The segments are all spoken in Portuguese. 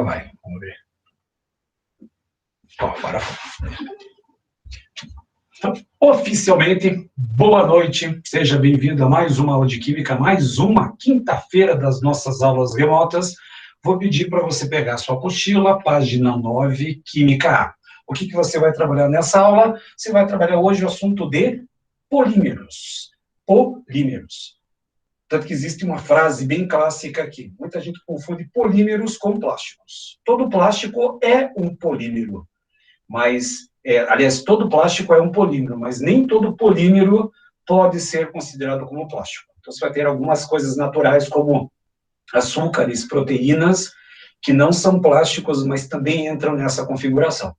Vai, vamos ver. Ó, para. Então, oficialmente, boa noite, seja bem-vindo a mais uma aula de Química, mais uma quinta-feira das nossas aulas remotas. Vou pedir para você pegar a sua apostila, página 9, Química A. O que você vai trabalhar nessa aula? Você vai trabalhar hoje o assunto de polímeros. Polímeros. Tanto que existe uma frase bem clássica aqui. Muita gente confunde polímeros com plásticos. Todo plástico é um polímero, mas, aliás, todo plástico é um polímero, mas nem todo polímero pode ser considerado como plástico. Então, você vai ter algumas coisas naturais, como açúcares, proteínas, que não são plásticos, mas também entram nessa configuração.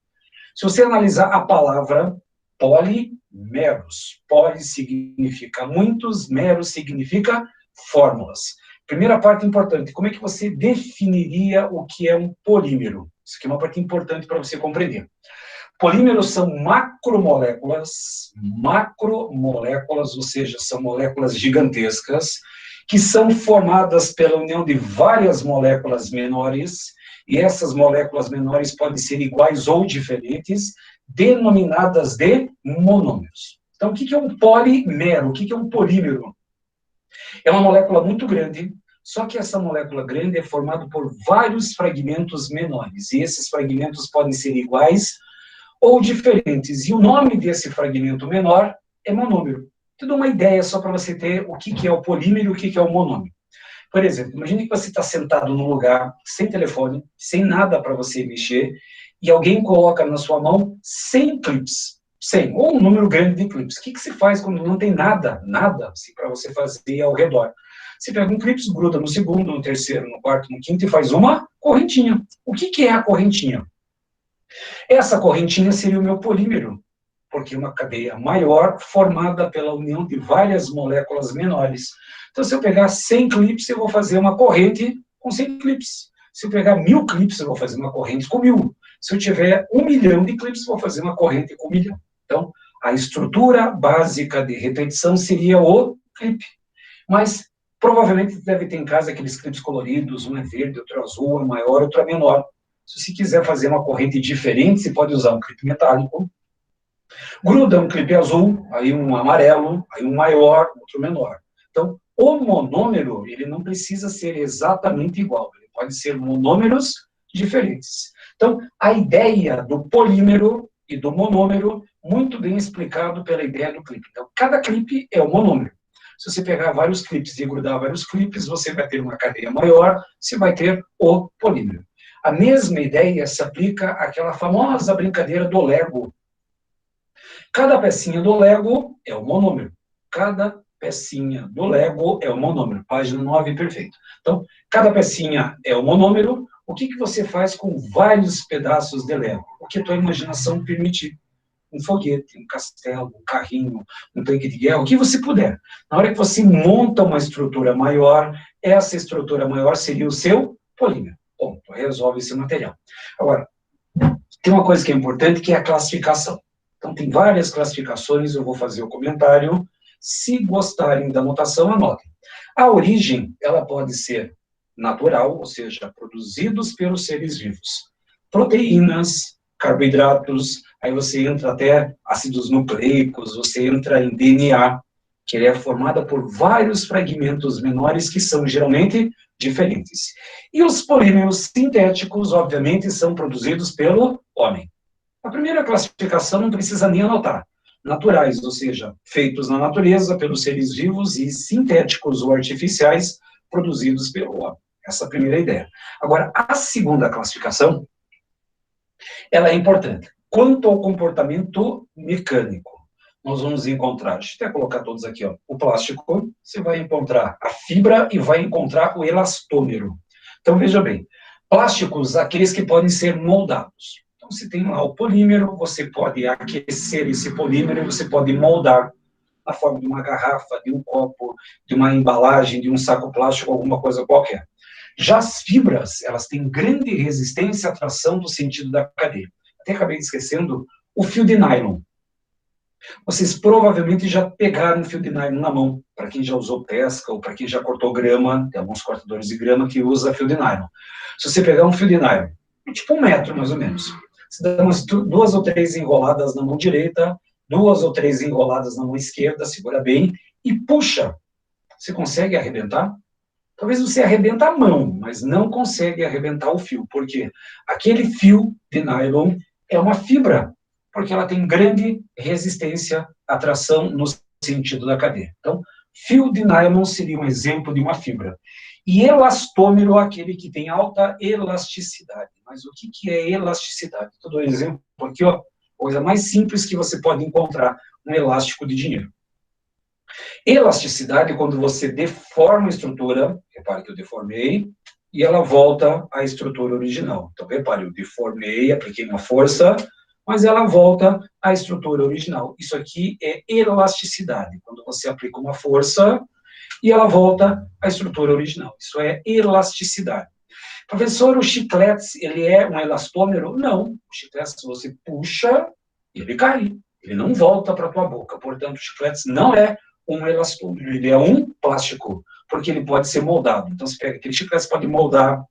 Se você analisar a palavra polímeros, poli significa muitos, meros significa fórmulas. Primeira parte importante, como é que você definiria o que é um polímero? Isso aqui é uma parte importante para você compreender. Polímeros são macromoléculas, ou seja, são moléculas gigantescas, que são formadas pela união de várias moléculas menores, e essas moléculas menores podem ser iguais ou diferentes, denominadas de monômeros. Então, o que é um polímero? O que é um polímero? É uma molécula muito grande, só que essa molécula grande é formada por vários fragmentos menores, e esses fragmentos podem ser iguais ou diferentes. E o nome desse fragmento menor é monômero. Te dou uma ideia só para você ter o que é o polímero e o que é o monômero. Por exemplo, imagine que você está sentado num lugar, sem telefone, sem nada para você mexer, e alguém coloca na sua mão 100 clips. 100, ou um número grande de clips. O que se faz quando não tem nada assim, para você fazer ao redor? Você pega um clips, gruda no segundo, no terceiro, no quarto, no quinto e faz uma correntinha. O que é a correntinha? Essa correntinha seria o meu polímero, porque é uma cadeia maior formada pela união de várias moléculas menores. Então, se eu pegar 100 clips, eu vou fazer uma corrente com 100 clips. Se eu pegar 1000 clips, eu vou fazer uma corrente com 1000. Se eu tiver 1 milhão de clips, eu vou fazer uma corrente com 1 milhão. Então, a estrutura básica de repetição seria o clipe. Mas, provavelmente, deve ter em casa aqueles clips coloridos, um é verde, outro é azul, um é maior, outro é menor. Se você quiser fazer uma corrente diferente, você pode usar um clipe metálico. Gruda um clipe azul, aí um amarelo, aí um maior, outro menor. Então, o monômero, ele não precisa ser exatamente igual, ele pode ser monômeros diferentes. Então, a ideia do polímero e do monômero, muito bem explicado pela ideia do clipe. Então, cada clipe é um monômero. Se você pegar vários clipes e grudar vários clipes, você vai ter uma cadeia maior, você vai ter o polímero. A mesma ideia se aplica àquela famosa brincadeira do Lego. Cada pecinha do Lego é um monômero. Cada pecinha do Lego é um monômero. Página 9, perfeito. Então, cada pecinha é um monômero. O que você faz com vários pedaços de Lego? O que a tua imaginação permitir. Um foguete, um castelo, um carrinho, um tanque de guerra, o que você puder. Na hora que você monta uma estrutura maior, essa estrutura maior seria o seu polímero. Ponto, resolve esse material. Agora, tem uma coisa que é importante, que é a classificação. Então, tem várias classificações, eu vou fazer o comentário. Se gostarem da notação, anotem. A origem, ela pode ser natural, ou seja, produzidos pelos seres vivos. Proteínas, carboidratos, aí você entra até ácidos nucleicos, você entra em DNA, que ele é formada por vários fragmentos menores que são geralmente diferentes. E os polímeros sintéticos, obviamente, são produzidos pelo homem. A primeira classificação não precisa nem anotar. Naturais, ou seja, feitos na natureza pelos seres vivos, e sintéticos ou artificiais, produzidos pelo homem. Essa é a primeira ideia. Agora, a segunda classificação, ela é importante. Quanto ao comportamento mecânico, nós vamos encontrar, deixa eu até colocar todos aqui, ó, o plástico, você vai encontrar a fibra e vai encontrar o elastômero. Então, veja bem, plásticos, aqueles que podem ser moldados. Então, você tem lá o polímero, você pode aquecer esse polímero e você pode moldar na forma de uma garrafa, de um copo, de uma embalagem, de um saco plástico, alguma coisa qualquer. Já as fibras, elas têm grande resistência à tração do sentido da cadeia. Até acabei esquecendo o fio de nylon. Vocês provavelmente já pegaram um fio de nylon na mão. para quem já usou pesca ou para quem já cortou grama, tem alguns cortadores de grama que usa fio de nylon. Se você pegar um fio de nylon, tipo 1 metro mais ou menos, você dá umas 2 ou 3 enroladas na mão direita, 2 ou 3 enroladas na mão esquerda, segura bem e puxa. Você consegue arrebentar? Talvez você arrebenta a mão, mas não consegue arrebentar o fio. Por quê? Aquele fio de nylon é uma fibra, porque ela tem grande resistência à tração no sentido da cadeia. Então, fio de nylon seria um exemplo de uma fibra. E elastômero, aquele que tem alta elasticidade. Mas o que é elasticidade? Eu dou um exemplo aqui, ó, coisa mais simples que você pode encontrar, um elástico de dinheiro. Elasticidade é quando você deforma a estrutura, repare que eu deformei, e ela volta à estrutura original. Então, repare, eu deformei, apliquei uma força, mas ela volta à estrutura original. Isso aqui é elasticidade, quando você aplica uma força e ela volta à estrutura original. Isso é elasticidade. Professor, o chiclete, ele é um elastômero? Não. O chiclete, se você puxa, ele cai. Ele não volta para a tua boca. Portanto, o chiclete não é um elastômero, ele é um plástico, porque ele pode ser moldado. Então, você pega aquele chiclete, você pode moldar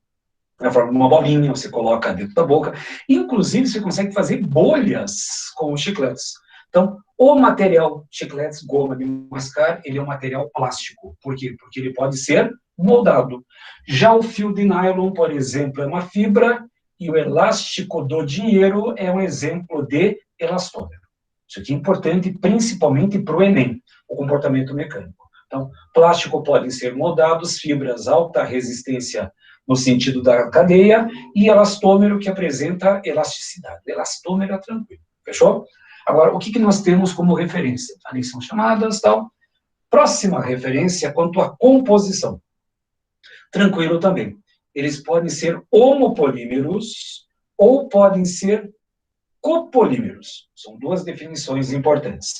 na forma de uma bolinha, você coloca dentro da boca. Inclusive, você consegue fazer bolhas com os chicletes. Então, o material chicletes, goma de mascar, ele é um material plástico. Por quê? Porque ele pode ser moldado. Já o fio de nylon, por exemplo, é uma fibra, e o elástico do dinheiro é um exemplo de elastômero. Isso aqui é importante, principalmente para o Enem, o comportamento mecânico. Então, plástico podem ser moldados, fibras alta resistência no sentido da cadeia, e elastômero que apresenta elasticidade. Elastômero é tranquilo, fechou? Agora, o que nós temos como referência? Ali são chamadas, tal. Próxima referência quanto à composição. Tranquilo também. Eles podem ser homopolímeros ou podem ser copolímeros. São 2 definições importantes.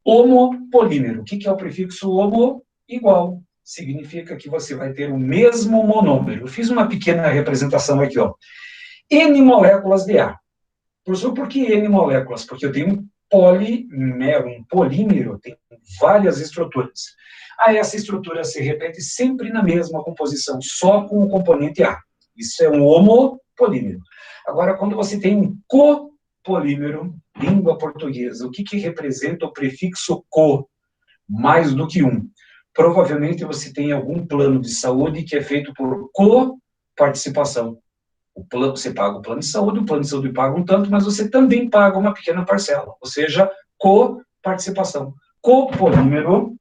Homopolímero. O que é o prefixo homo? Igual. Significa que você vai ter o mesmo monômero. Eu fiz uma pequena representação aqui, ó. N moléculas de ar. Professor, por que N moléculas? Porque eu tenho um polímero, tem várias estruturas. Essa estrutura se repete sempre na mesma composição, só com o componente A. Isso é um homopolímero. Agora, quando você tem um copolímero, língua portuguesa, o que representa o prefixo co? Mais do que um. Provavelmente você tem algum plano de saúde que é feito por coparticipação. Você paga o plano de saúde paga um tanto, mas você também paga uma pequena parcela, ou seja, coparticipação. Copolímero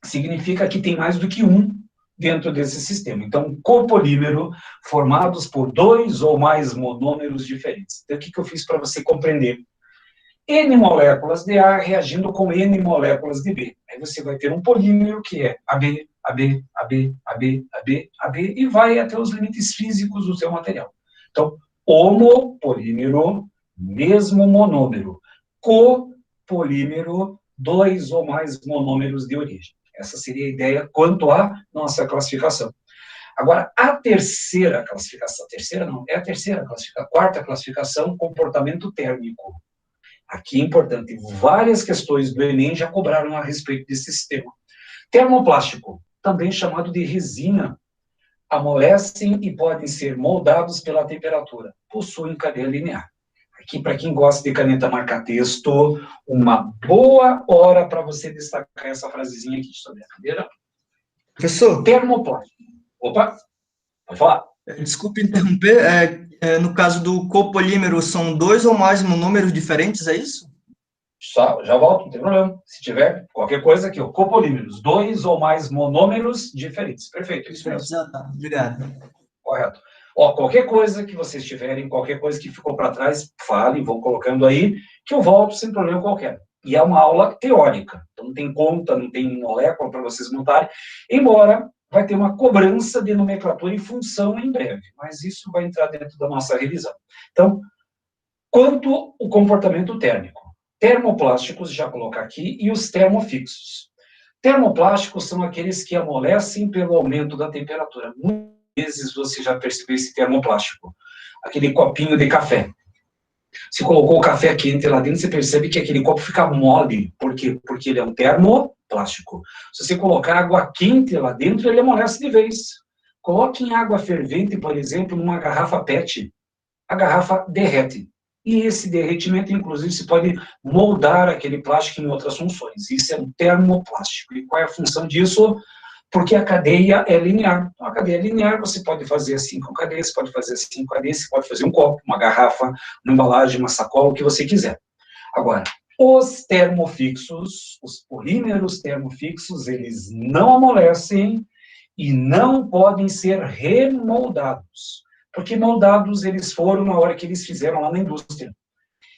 significa que tem mais do que um dentro desse sistema. Então, copolímero, formados por 2 ou mais monômeros diferentes. Então, o que eu fiz para você compreender? N moléculas de A reagindo com N moléculas de B. Aí você vai ter um polímero que é AB, AB, AB, AB, AB, AB, e vai até os limites físicos do seu material. Então, homopolímero, mesmo monômero. Copolímero, 2 ou mais monômeros de origem. Essa seria a ideia quanto à nossa classificação. Agora, a terceira classificação, a quarta classificação, comportamento térmico. Aqui é importante, várias questões do Enem já cobraram a respeito desse sistema. Termoplástico, também chamado de resina, amolecem e podem ser moldados pela temperatura, possuem cadeia linear. Aqui, para quem gosta de caneta marca-texto, uma boa hora para você destacar essa frasezinha aqui sobre a cadeira. Professor? Termoplástico. Opa, pode falar. Desculpe interromper, no caso do copolímero, são 2 ou mais monômeros diferentes, é isso? Só, já volto, não tem problema. Se tiver qualquer coisa aqui, ó, copolímeros, 2 ou mais monômeros diferentes. Perfeito, isso mesmo. Já tá, obrigado. Correto. Ó, qualquer coisa que vocês tiverem, qualquer coisa que ficou para trás, falem, vão colocando aí, que eu volto sem problema qualquer. E é uma aula teórica, então não tem conta, não tem molécula para vocês montarem, embora vai ter uma cobrança de nomenclatura e função em breve, mas isso vai entrar dentro da nossa revisão. Então, quanto ao comportamento térmico, termoplásticos, já colocar aqui, e os termofixos. Termoplásticos são aqueles que amolecem pelo aumento da temperatura. Muitas vezes você já percebeu esse termoplástico, aquele copinho de café. Se colocou o café quente lá dentro, você percebe que aquele copo fica mole. Por quê? Porque ele é um termoplásticos. plástico. Se você colocar água quente lá dentro, ele amolece de vez. Coloque em água fervente, por exemplo, numa garrafa PET. A garrafa derrete. E esse derretimento, inclusive, se pode moldar aquele plástico em outras funções. Isso é um termoplástico. E qual é a função disso? Porque a cadeia é linear. Então, a cadeia linear, você pode fazer 5 cadeias, pode fazer 5 cadeias, você pode fazer um copo, uma garrafa, uma embalagem, uma sacola, o que você quiser. Agora, os termofixos, os polímeros termofixos, eles não amolecem e não podem ser remoldados. Porque moldados eles foram na hora que eles fizeram lá na indústria.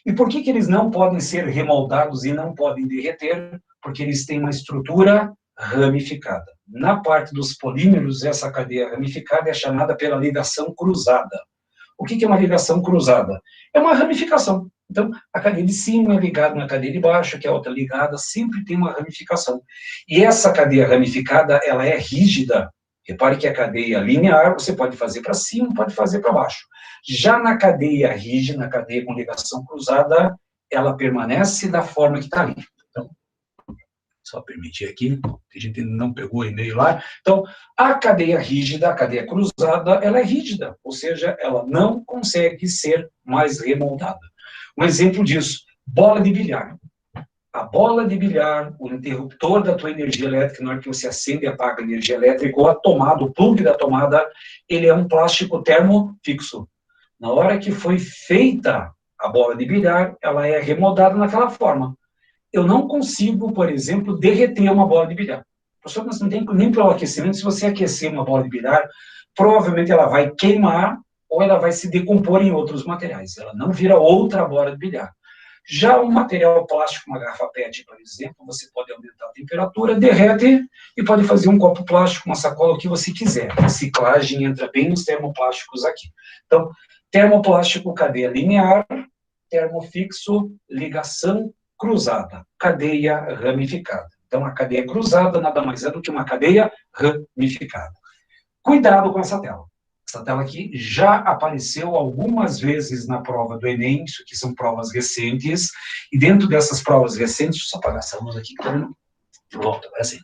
E por que eles não podem ser remoldados e não podem derreter? Porque eles têm uma estrutura ramificada. Na parte dos polímeros, essa cadeia ramificada é chamada pela ligação cruzada. O que é uma ligação cruzada? É uma ramificação. Então, a cadeia de cima é ligada na cadeia de baixo, que é a outra ligada, sempre tem uma ramificação. E essa cadeia ramificada, ela é rígida. Repare que a cadeia linear, você pode fazer para cima, pode fazer para baixo. Já na cadeia rígida, na cadeia com ligação cruzada, ela permanece da forma que está ali. Então, só permitir aqui, a gente não pegou o e-mail lá. Então, a cadeia rígida, a cadeia cruzada, ela é rígida, ou seja, ela não consegue ser mais remoldada. Um exemplo disso, bola de bilhar. A bola de bilhar, o interruptor da tua energia elétrica, na hora que você acende e apaga a energia elétrica, ou a tomada, o plug da tomada, ele é um plástico termofixo. Na hora que foi feita a bola de bilhar, ela é remoldada naquela forma. Eu não consigo, por exemplo, derreter uma bola de bilhar. Professor, mas não tem nem pelo aquecimento. Se você aquecer uma bola de bilhar, provavelmente ela vai queimar ou ela vai se decompor em outros materiais. Ela não vira outra bola de bilhar. Já um material plástico, uma garrafa PET, por exemplo, você pode aumentar a temperatura, derrete e pode fazer um copo plástico, uma sacola, o que você quiser. A reciclagem entra bem nos termoplásticos aqui. Então, termoplástico, cadeia linear, termofixo, ligação cruzada, cadeia ramificada. Então, a cadeia cruzada nada mais é do que uma cadeia ramificada. Cuidado com essa tela. Essa tela aqui já apareceu algumas vezes na prova do Enem, isso aqui são provas recentes, e dentro dessas provas recentes, deixa eu só apagar essa luz aqui, pronto, agora sim.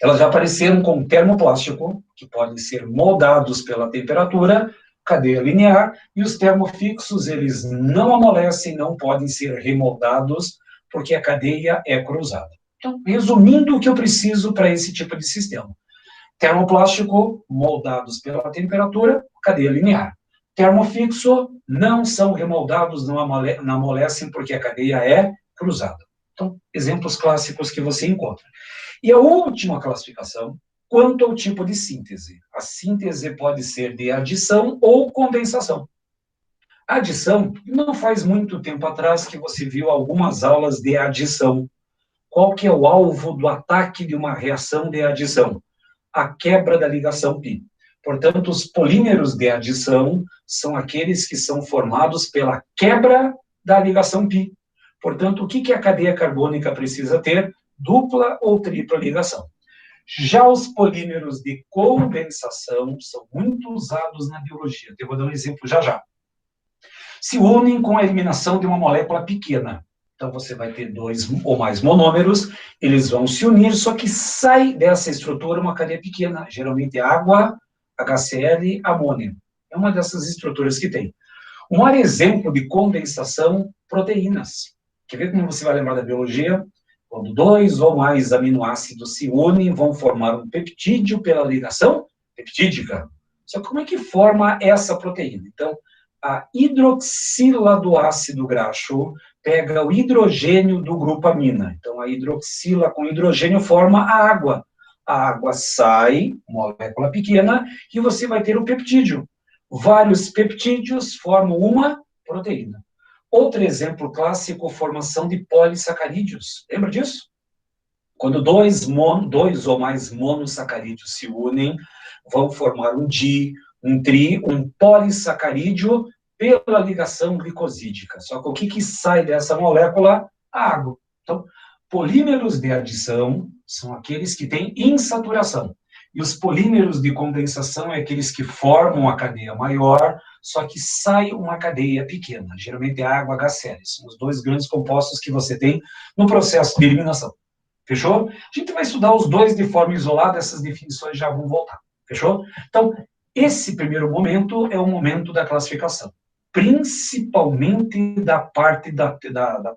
Elas já apareceram com termoplástico, que podem ser moldados pela temperatura, cadeia linear, e os termofixos, eles não amolecem, não podem ser remoldados, porque a cadeia é cruzada. Então, resumindo o que eu preciso para esse tipo de sistema. Termoplástico, moldados pela temperatura, cadeia linear. Termofixo, não são remoldados, não amolecem, porque a cadeia é cruzada. Então, exemplos clássicos que você encontra. E a última classificação, quanto ao tipo de síntese. A síntese pode ser de adição ou condensação. Adição, não faz muito tempo atrás que você viu algumas aulas de adição. Qual que é o alvo do ataque de uma reação de adição? A quebra da ligação π. Portanto, os polímeros de adição são aqueles que são formados pela quebra da ligação π. Portanto, o que a cadeia carbônica precisa ter? Dupla ou tripla ligação. Já os polímeros de condensação são muito usados na biologia. Eu vou dar um exemplo já. Se unem com a eliminação de uma molécula pequena. Então, você vai ter 2 ou mais monômeros, eles vão se unir, só que sai dessa estrutura uma cadeia pequena, geralmente água, HCl, amônio. É uma dessas estruturas que tem. Um maior exemplo de condensação, proteínas. Quer ver como você vai lembrar da biologia? Quando 2 ou mais aminoácidos se unem, vão formar um peptídeo pela ligação peptídica. Só que como é que forma essa proteína? Então, a hidroxila do ácido graxo pega o hidrogênio do grupo amina. Então, a hidroxila com hidrogênio forma a água. A água sai, molécula pequena, e você vai ter o peptídeo. Vários peptídeos formam uma proteína. Outro exemplo clássico, formação de polissacarídeos. Lembra disso? Quando 2 ou mais monossacarídeos se unem, vão formar um di, um tri, um polissacarídeo pela ligação glicosídica. Só que o que sai dessa molécula? A água. Então, polímeros de adição são aqueles que têm insaturação. E os polímeros de condensação é aqueles que formam a cadeia maior, só que sai uma cadeia pequena. Geralmente é água HCl. São os 2 grandes compostos que você tem no processo de eliminação. Fechou? A gente vai estudar os dois de forma isolada, essas definições já vão voltar. Fechou? Então, esse primeiro momento é o momento da classificação, principalmente da parte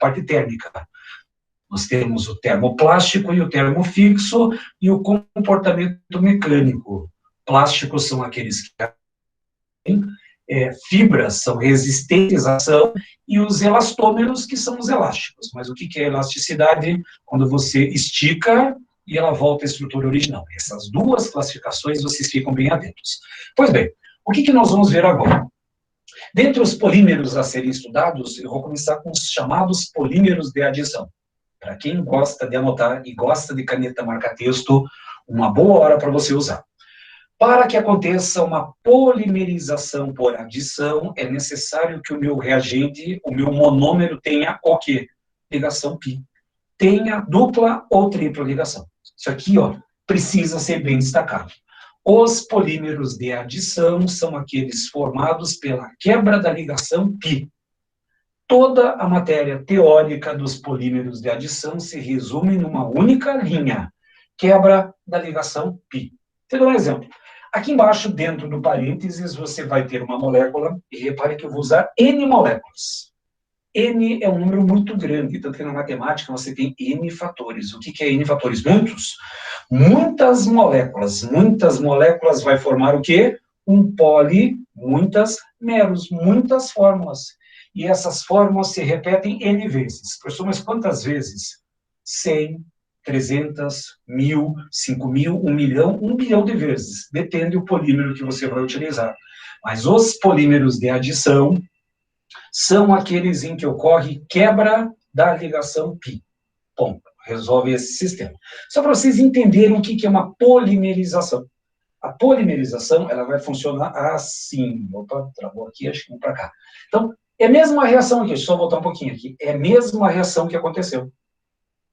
parte térmica. Nós temos o termoplástico e o termofixo e o comportamento mecânico. Plásticos são aqueles que têm fibras, são resistentes à ação, e os elastômeros, que são os elásticos. Mas o que é elasticidade? Quando você estica e ela volta à estrutura original. Essas duas classificações vocês ficam bem atentos. Pois bem, o que nós vamos ver agora? Dentre os polímeros a serem estudados, eu vou começar com os chamados polímeros de adição. Para quem gosta de anotar e gosta de caneta marca-texto, uma boa hora para você usar. Para que aconteça uma polimerização por adição, é necessário que o meu reagente, o meu monômero, tenha o quê? Ligação π. Tenha dupla ou tripla ligação. Isso aqui, ó, precisa ser bem destacado. Os polímeros de adição são aqueles formados pela quebra da ligação π. Toda a matéria teórica dos polímeros de adição se resume numa única linha, quebra da ligação π. Vou dar um exemplo. Aqui embaixo, dentro do parênteses, você vai ter uma molécula, e repare que eu vou usar N moléculas. N é um número muito grande, tanto que na matemática você tem N fatores. O que é N fatores? Muitos. Muitas moléculas vai formar o quê? Um poli, muitas meros, muitas fórmulas. E essas fórmulas se repetem N vezes. Professor, mas quantas vezes? 100, 300, 1000, 5000, 1 milhão, 1 bilhão de vezes. Depende do polímero que você vai utilizar. Mas os polímeros de adição são aqueles em que ocorre quebra da ligação π. Ponto. Resolve esse sistema. Só para vocês entenderem o que é uma polimerização. A polimerização, ela vai funcionar assim. Opa, travou aqui, acho que vamos para cá. Então, é a mesma reação aqui, deixa eu só voltar um pouquinho aqui. É a mesma reação que aconteceu.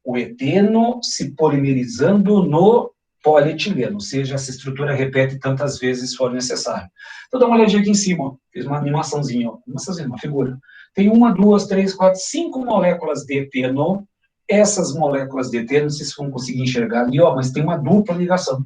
O eteno se polimerizando no polietileno, ou seja, essa estrutura repete tantas vezes se for necessário. Então, dá uma olhadinha aqui em cima, ó. Fiz uma animaçãozinha, ó. Uma figura. Tem 1, 2, 3, 4, 5 moléculas de eteno. Essas moléculas de eteno, vocês vão conseguir enxergar ali, ó, mas tem uma dupla ligação.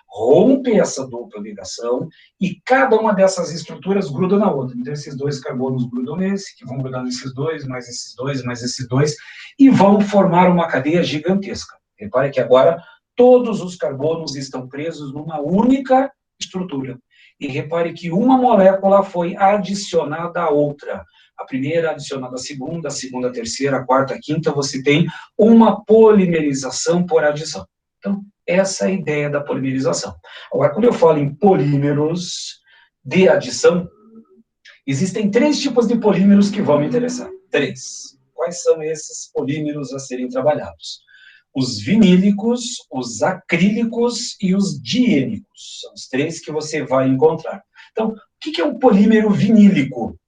Rompe essa dupla ligação e cada uma dessas estruturas gruda na outra. Então, esses dois carbonos grudam nesse, que vão grudar nesses dois, mais esses dois, mais esses dois, e vão formar uma cadeia gigantesca. Repare que agora todos os carbonos estão presos numa única estrutura. E repare que uma molécula foi adicionada à outra. A primeira adicionada à segunda, a segunda à terceira, a quarta, a quinta, você tem uma polimerização por adição. Então, essa é a ideia da polimerização. Agora, quando eu falo em polímeros de adição, existem 3 tipos de polímeros que vão me interessar. 3. Quais são esses polímeros a serem trabalhados? Os vinílicos, os acrílicos e os diênicos. São os 3 que você vai encontrar. Então, o que é um polímero vinílico?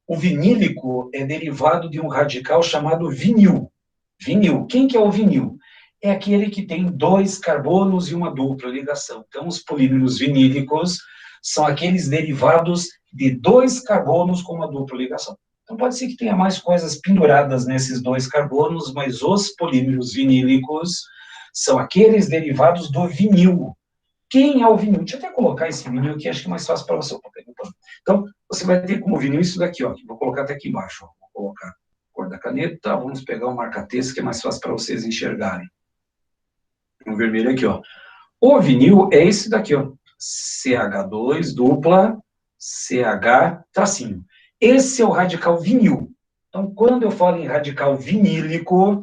O vinílico é derivado de um radical chamado vinil. Vinil. Quem que é o vinil? É aquele que tem 2 carbonos e uma dupla ligação. Então, os polímeros vinílicos são aqueles derivados de 2 carbonos com uma dupla ligação. Então, pode ser que tenha mais coisas penduradas nesses 2 carbonos, mas os polímeros vinílicos são aqueles derivados do vinil. Quem é o vinil? Deixa eu até colocar esse vinil aqui, acho que é mais fácil para você. Então, você vai ter como vinil isso daqui, ó. Vou colocar até aqui embaixo, ó. Vou colocar a cor da caneta, vamos pegar o marca-texto, que é mais fácil para vocês enxergarem. Um vermelho aqui, ó. O vinil é esse daqui, ó. CH2, dupla, CH, tracinho. Esse é o radical vinil. Então, quando eu falo em radical vinílico,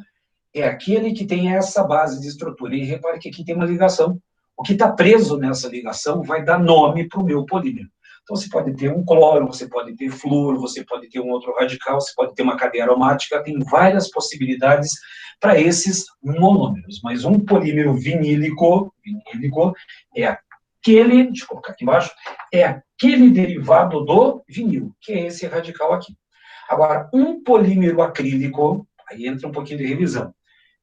é aquele que tem essa base de estrutura. E repare que aqui tem uma ligação. O que está preso nessa ligação vai dar nome para o meu polímero. Então, você pode ter um cloro, você pode ter flúor, você pode ter um outro radical, você pode ter uma cadeia aromática, tem várias possibilidades para esses monômeros. Mas um polímero vinílico é aquele, deixa eu colocar aqui embaixo, é aquele derivado do vinil, que é esse radical aqui. Agora, um polímero acrílico, aí entra um pouquinho de revisão.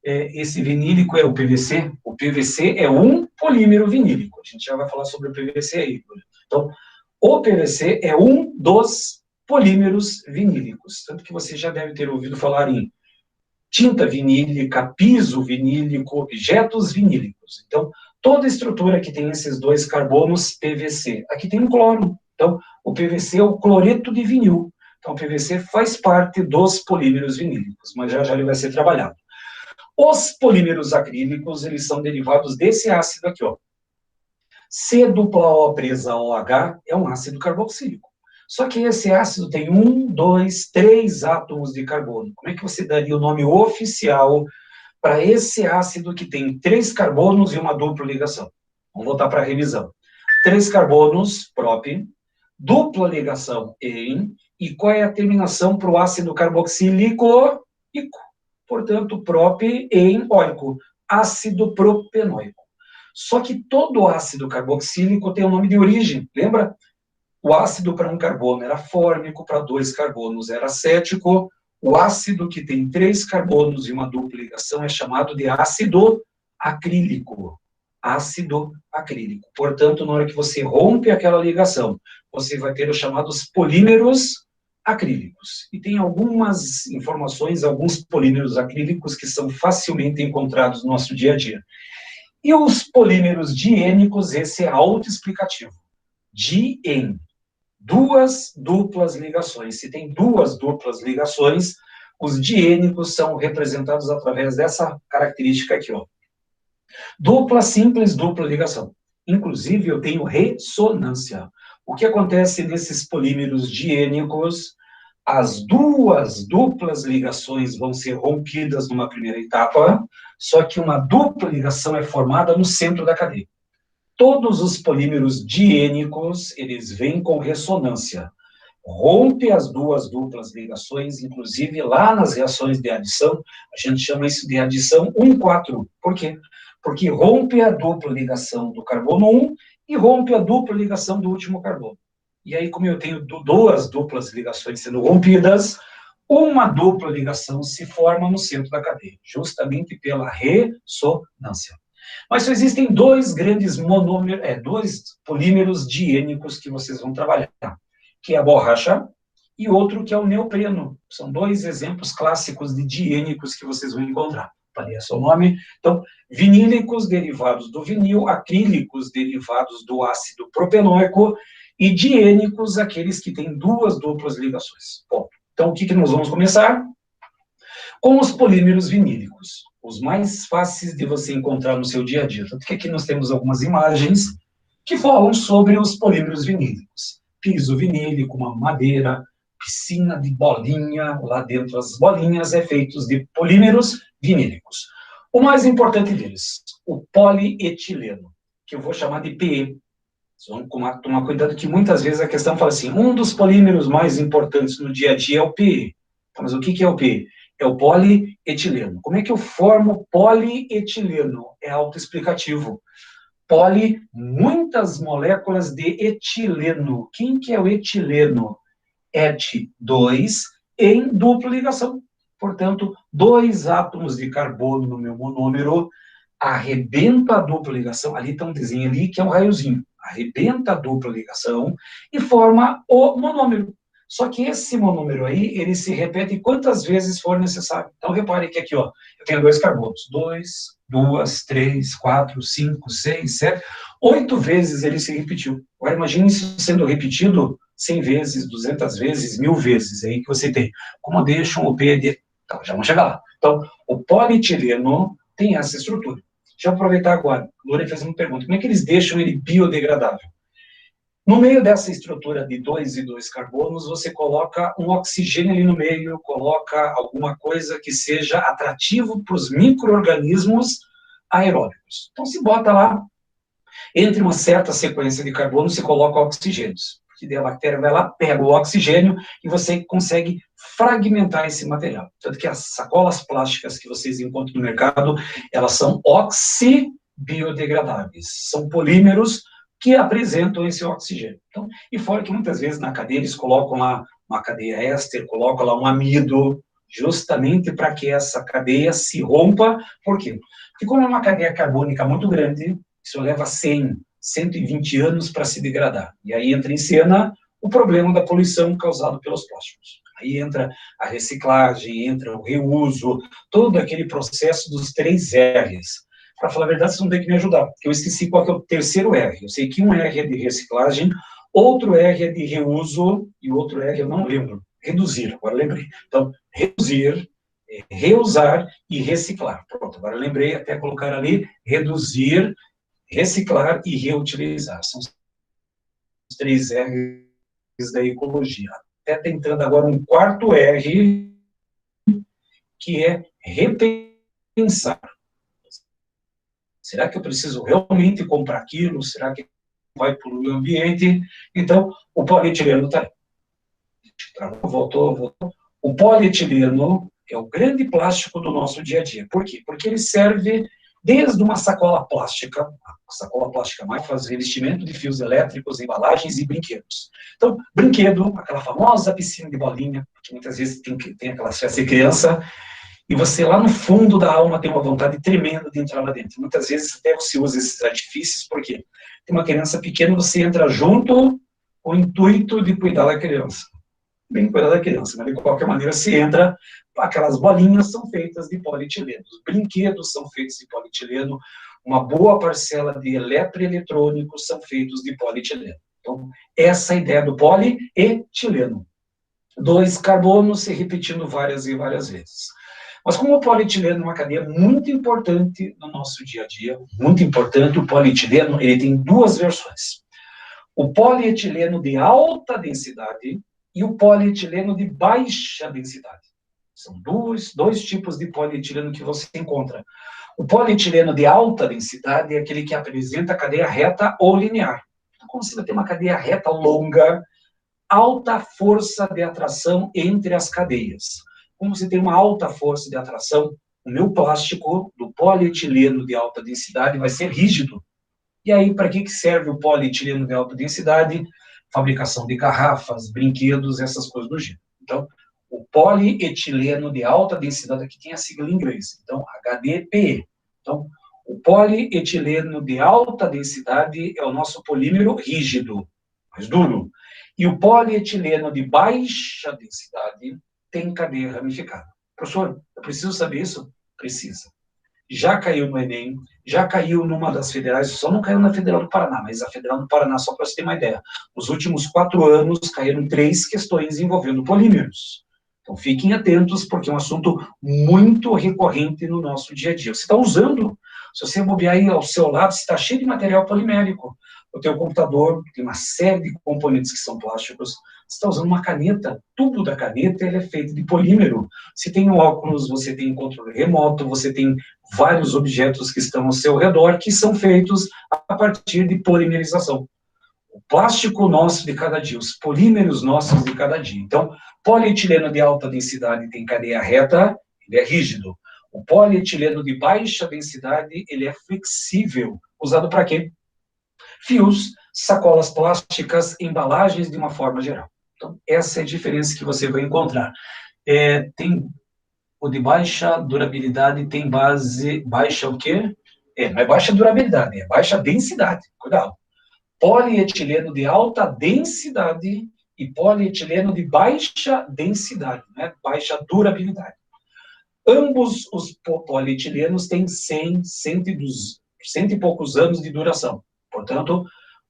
Esse vinílico é o PVC. O PVC é um polímero vinílico. A gente já vai falar sobre o PVC aí. Então, o PVC é um dos polímeros vinílicos. Tanto que você já deve ter ouvido falar em tinta vinílica, piso vinílico, objetos vinílicos. Então, toda estrutura que tem esses dois carbonos, PVC. Aqui tem um cloro. Então, o PVC é o cloreto de vinil. Então, o PVC faz parte dos polímeros vinílicos, mas já ele vai ser trabalhado. Os polímeros acrílicos, eles são derivados desse ácido aqui, ó. C-O presa OH é um ácido carboxílico. Só que esse ácido tem 1, 2, 3 átomos de carbono. Como é que você daria o nome oficial para esse ácido que tem 3 carbonos e uma dupla ligação? Vamos voltar para a revisão. 3 carbonos, prop, dupla ligação, en, e qual é a terminação para o ácido carboxílico? Ico. Portanto, prop, en, oico, ácido propenoico. Só que todo ácido carboxílico tem um nome de origem, lembra? O ácido para um carbono era fórmico, para 2 carbonos era acético. O ácido que tem 3 carbonos e uma dupla ligação é chamado de ácido acrílico. Ácido acrílico. Portanto, na hora que você rompe aquela ligação, você vai ter os chamados polímeros acrílicos. E tem algumas informações, alguns polímeros acrílicos que são facilmente encontrados no nosso dia a dia. E os polímeros diênicos, esse é autoexplicativo. Dien, duas duplas ligações. Se tem duas duplas ligações, os diênicos são representados através dessa característica aqui, ó. Dupla simples, dupla ligação. Inclusive, eu tenho ressonância. O que acontece nesses polímeros diênicos? As duas duplas ligações vão ser rompidas numa primeira etapa, só que uma dupla ligação é formada no centro da cadeia. Todos os polímeros diênicos, eles vêm com ressonância. Rompe as duas duplas ligações, inclusive lá nas reações de adição, a gente chama isso de adição 1,4. Por quê? Porque rompe a dupla ligação do carbono 1 e rompe a dupla ligação do último carbono. E aí, como eu tenho duas duplas ligações sendo rompidas, uma dupla ligação se forma no centro da cadeia, justamente pela ressonância. Mas só existem dois grandes dois polímeros diênicos que vocês vão trabalhar, que é a borracha e outro que é o neopreno. São dois exemplos clássicos de diênicos que vocês vão encontrar. Aparece o nome. Então, vinílicos derivados do vinil, acrílicos derivados do ácido propenoico e diênicos, aqueles que têm duas duplas ligações. Bom, então, o que nós vamos começar? Com os polímeros vinílicos, os mais fáceis de você encontrar no seu dia a dia. Tanto que aqui nós temos algumas imagens que falam sobre os polímeros vinílicos. Piso vinílico, uma madeira, piscina de bolinha, lá dentro as bolinhas é feitos de polímeros vinílicos. O mais importante deles, o polietileno, que eu vou chamar de PE. Vamos tomar cuidado que muitas vezes a questão fala assim, um dos polímeros mais importantes no dia a dia é o PE. Mas o que é o PE? É o polietileno. Como é que eu formo polietileno? É autoexplicativo. Poli, muitas moléculas de etileno. Quem que é o etileno? Et, 2, em dupla ligação. Portanto, 2 átomos de carbono no meu monômero, arrebenta a dupla ligação, ali está um desenho ali que é um raiozinho, arrebenta a dupla ligação e forma o monômero. Só que esse monômero aí, ele se repete quantas vezes for necessário. Então, repare que aqui, ó, eu tenho 2 carbonos. 2, 2, 3, 4, 5, 6, 7, 8 vezes ele se repetiu. Agora, imagine isso sendo repetido 100 vezes, 200 vezes, 1000 vezes. É aí que você tem. Como deixam o PD? Então, já vamos chegar lá. Então, o polietileno tem essa estrutura. Deixa eu aproveitar agora. O Lore fez uma pergunta. Como é que eles deixam ele biodegradável? No meio dessa estrutura de 2 e 2 carbonos, você coloca um oxigênio ali no meio, coloca alguma coisa que seja atrativo para os micro-organismos aeróbicos. Então, se bota lá, entre uma certa sequência de carbono, se coloca oxigênios. Porque daí a bactéria vai lá, pega o oxigênio e você consegue fragmentar esse material. Tanto que as sacolas plásticas que vocês encontram no mercado, elas são oxibiodegradáveis. São polímeros que apresentam esse oxigênio. Então, e fora que muitas vezes na cadeia eles colocam lá uma cadeia éster, colocam lá um amido, justamente para que essa cadeia se rompa. Por quê? Porque como é uma cadeia carbônica muito grande, isso leva 100, 120 anos para se degradar. E aí entra em cena o problema da poluição causado pelos plásticos. Aí entra a reciclagem, entra o reuso, todo aquele processo dos 3 R's. Para falar a verdade, vocês vão ter que me ajudar, porque eu esqueci qual que é o terceiro R. Eu sei que um R é de reciclagem, outro R é de reuso, e o outro R eu não lembro. Reduzir, agora lembrei. Então, reduzir, reusar e reciclar. Pronto, agora lembrei, até colocar ali, reduzir, reciclar e reutilizar. São os 3 R's da ecologia. Até tentando agora um quarto R, que é repensar. Será que eu preciso realmente comprar aquilo? Será que vai poluir o ambiente? Então, o polietileno está aí. Voltou. O polietileno é o grande plástico do nosso dia a dia. Por quê? Porque ele serve desde uma sacola plástica, a sacola plástica mais faz revestimento de fios elétricos, embalagens e brinquedos. Então, brinquedo, aquela famosa piscina de bolinha, que muitas vezes tem aquela festa de criança, e você lá no fundo da alma tem uma vontade tremenda de entrar lá dentro. Muitas vezes até você usa esses artifícios, porque tem uma criança pequena, você entra junto com o intuito de cuidar da criança. Bem cuidar da criança, mas de qualquer maneira se entra, aquelas bolinhas são feitas de polietileno, os brinquedos são feitos de polietileno, uma boa parcela de eletroeletrônicos são feitos de polietileno. Então, essa é a ideia do polietileno. 2 carbonos se repetindo várias e várias vezes. Mas como o polietileno é uma cadeia muito importante no nosso dia a dia, muito importante, o polietileno ele tem 2 versões. O polietileno de alta densidade e o polietileno de baixa densidade. São dois tipos de polietileno que você encontra. O polietileno de alta densidade é aquele que apresenta cadeia reta ou linear. Então, como você vai ter uma cadeia reta longa, alta força de atração entre as cadeias. Como você tem uma alta força de atração, o meu plástico do polietileno de alta densidade vai ser rígido. E aí, para que serve o polietileno de alta densidade? Fabricação de garrafas, brinquedos, essas coisas do gênero. Então, o polietileno de alta densidade, aqui tem a sigla em inglês, então, HDPE. Então, o polietileno de alta densidade é o nosso polímero rígido, mais duro. E o polietileno de baixa densidade tem cadeia ramificada. Professor, eu preciso saber isso? Precisa. Já caiu no Enem, já caiu numa das federais, só não caiu na Federal do Paraná, mas a Federal do Paraná, só para você ter uma ideia, nos últimos 4 anos caíram 3 questões envolvendo polímeros. Então fiquem atentos, porque é um assunto muito recorrente no nosso dia a dia. Você está usando, se você bobear aí ao seu lado, você está cheio de material polimérico. O teu computador tem uma série de componentes que são plásticos. Você está usando uma caneta, tudo da caneta ele é feito de polímero. Se tem um óculos, você tem controle remoto, você tem vários objetos que estão ao seu redor que são feitos a partir de polimerização. O plástico nosso de cada dia, os polímeros nossos de cada dia. Então, polietileno de alta densidade tem cadeia reta, ele é rígido. O polietileno de baixa densidade, ele é flexível. Usado para quê? Fios, sacolas plásticas, embalagens de uma forma geral. Então, essa é a diferença que você vai encontrar. Tem o de baixa durabilidade, tem baixa o quê? Não é baixa durabilidade, é baixa densidade, cuidado. Polietileno de alta densidade e polietileno de baixa densidade, né? Baixa durabilidade. Ambos os polietilenos têm 100 e poucos anos de duração. Portanto,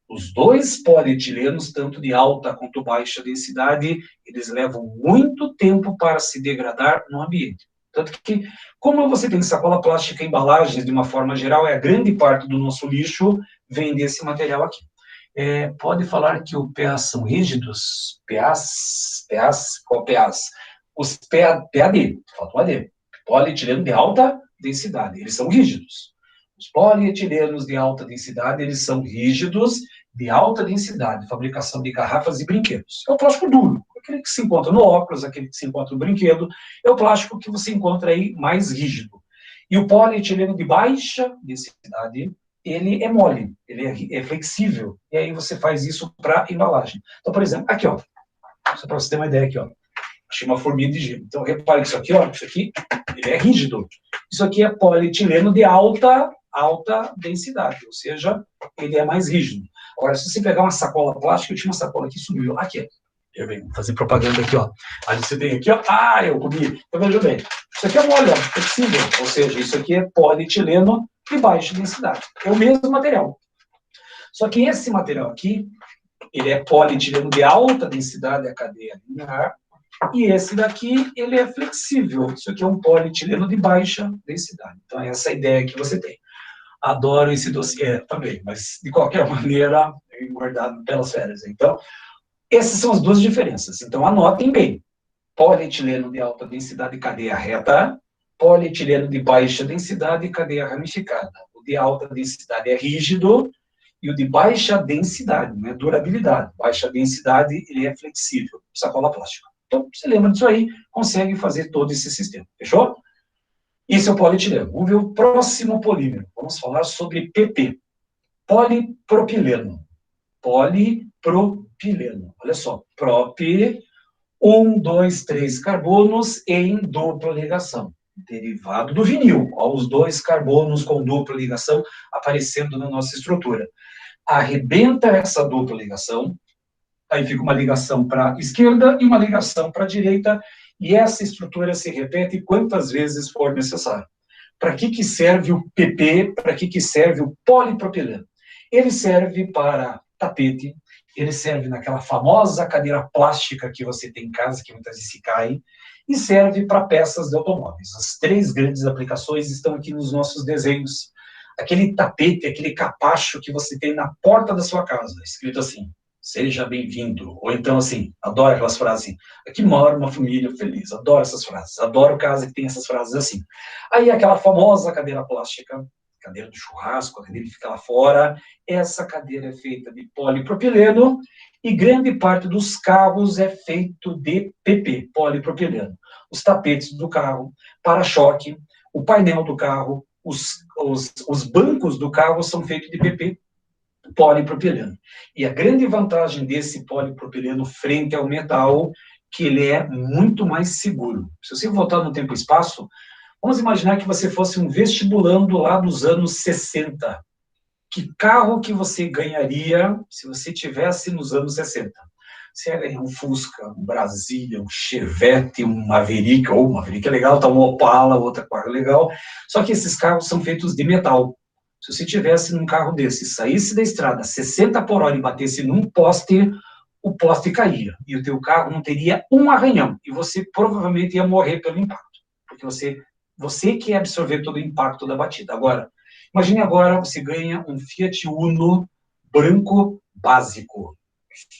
os 2 polietilenos, tanto de alta quanto baixa densidade, eles levam muito tempo para se degradar no ambiente. Tanto que, como você tem sacola plástica, embalagens, de uma forma geral, a grande parte do nosso lixo vem desse material aqui. Pode falar que os PAs são rígidos? Qual PAs? Os PAD, falta um AD. Polietileno de alta densidade, eles são rígidos. Os polietilenos de alta densidade, eles são rígidos, de alta densidade, fabricação de garrafas e brinquedos. É o plástico duro, aquele que se encontra no óculos, aquele que se encontra no brinquedo, é o plástico que você encontra aí mais rígido. E o polietileno de baixa densidade, ele é mole, ele é flexível, e aí você faz isso para embalagem. Então, por exemplo, aqui, ó, só para você ter uma ideia aqui, ó, achei uma forminha de gelo. Então, repare que isso aqui, ó, isso aqui, ele é rígido. Isso aqui é polietileno de alta densidade, ou seja, ele é mais rígido. Agora, se você pegar uma sacola plástica, eu tinha uma sacola aqui, sumiu. Aqui, Eu venho fazer propaganda aqui, ó. Aí você tem aqui, ó. Ah, eu comi. Então, veja bem. Isso aqui é mole, flexível. Ou seja, isso aqui é polietileno de baixa densidade. É o mesmo material. Só que esse material aqui, ele é polietileno de alta densidade, a cadeia linear. E esse daqui, ele é flexível. Isso aqui é um polietileno de baixa densidade. Então, é essa ideia que você tem. Adoro esse dossiê também, mas, de qualquer maneira, guardado pelas férias. Então, essas são as duas diferenças. Então, anotem bem. Polietileno de alta densidade, cadeia reta. Polietileno de baixa densidade, cadeia ramificada. O de alta densidade é rígido e o de baixa densidade, né, durabilidade. Baixa densidade, ele é flexível, sacola plástica. Então, você lembra disso aí, consegue fazer todo esse sistema. Fechou? Esse é o polietileno. Vamos ver o próximo polímero. Vamos falar sobre PP. Polipropileno. Polipropileno. Olha só. Prop, 1, 2, 3 carbonos em dupla ligação. Derivado do vinil. Olha os 2 carbonos com dupla ligação aparecendo na nossa estrutura. Arrebenta essa dupla ligação. Aí fica uma ligação para a esquerda e uma ligação para a direita. E essa estrutura se repete quantas vezes for necessário. Para que serve o PP? Para que serve o polipropileno? Ele serve para tapete, ele serve naquela famosa cadeira plástica que você tem em casa, que muitas vezes se cai, e serve para peças de automóveis. As 3 grandes aplicações estão aqui nos nossos desenhos. Aquele tapete, aquele capacho que você tem na porta da sua casa, escrito assim: seja bem-vindo. Ou então, assim, adoro aquelas frases assim: aqui mora uma família feliz. Adoro essas frases. Adoro casa que tem essas frases assim. Aí, aquela famosa cadeira plástica, cadeira do churrasco, a cadeira que fica lá fora. Essa cadeira é feita de polipropileno e grande parte dos carros é feito de PP, polipropileno. Os tapetes do carro, para-choque, o painel do carro, os bancos do carro são feitos de PP, polipropileno. E a grande vantagem desse polipropileno frente ao metal, que ele é muito mais seguro. Se você voltar no tempo e espaço, vamos imaginar que você fosse um vestibulando lá dos anos 60. Que carro que você ganharia se você tivesse nos anos 60? Você ia ganhar um Fusca, um Brasília, um Chevette, um Maverick, ou um Maverick é legal, tá um Opala, outra carro legal, só que esses carros são feitos de metal. Se você tivesse num carro desse, saísse da estrada 60 por hora e batesse num poste, o poste caía, e o teu carro não teria um arranhão, e você provavelmente ia morrer pelo impacto, porque você que ia absorver todo o impacto da batida. Agora, imagine agora, você ganha um Fiat Uno branco básico,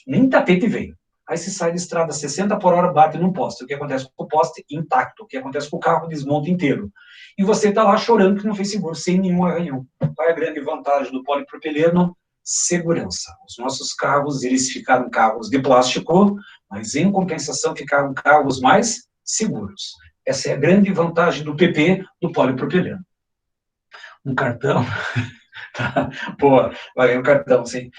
nem tapete vem. Aí você sai da estrada 60 por hora, bate num poste. O que acontece com o poste? Intacto. O que acontece com o carro? Desmonta inteiro. E você está lá chorando que não fez seguro, sem nenhum arranhão. Qual é a grande vantagem do polipropileno? Segurança. Os nossos carros, eles ficaram carros de plástico, mas em compensação ficaram carros mais seguros. Essa é a grande vantagem do PP, do polipropileno. Um cartão... Tá? Pô, vai um cartão, assim.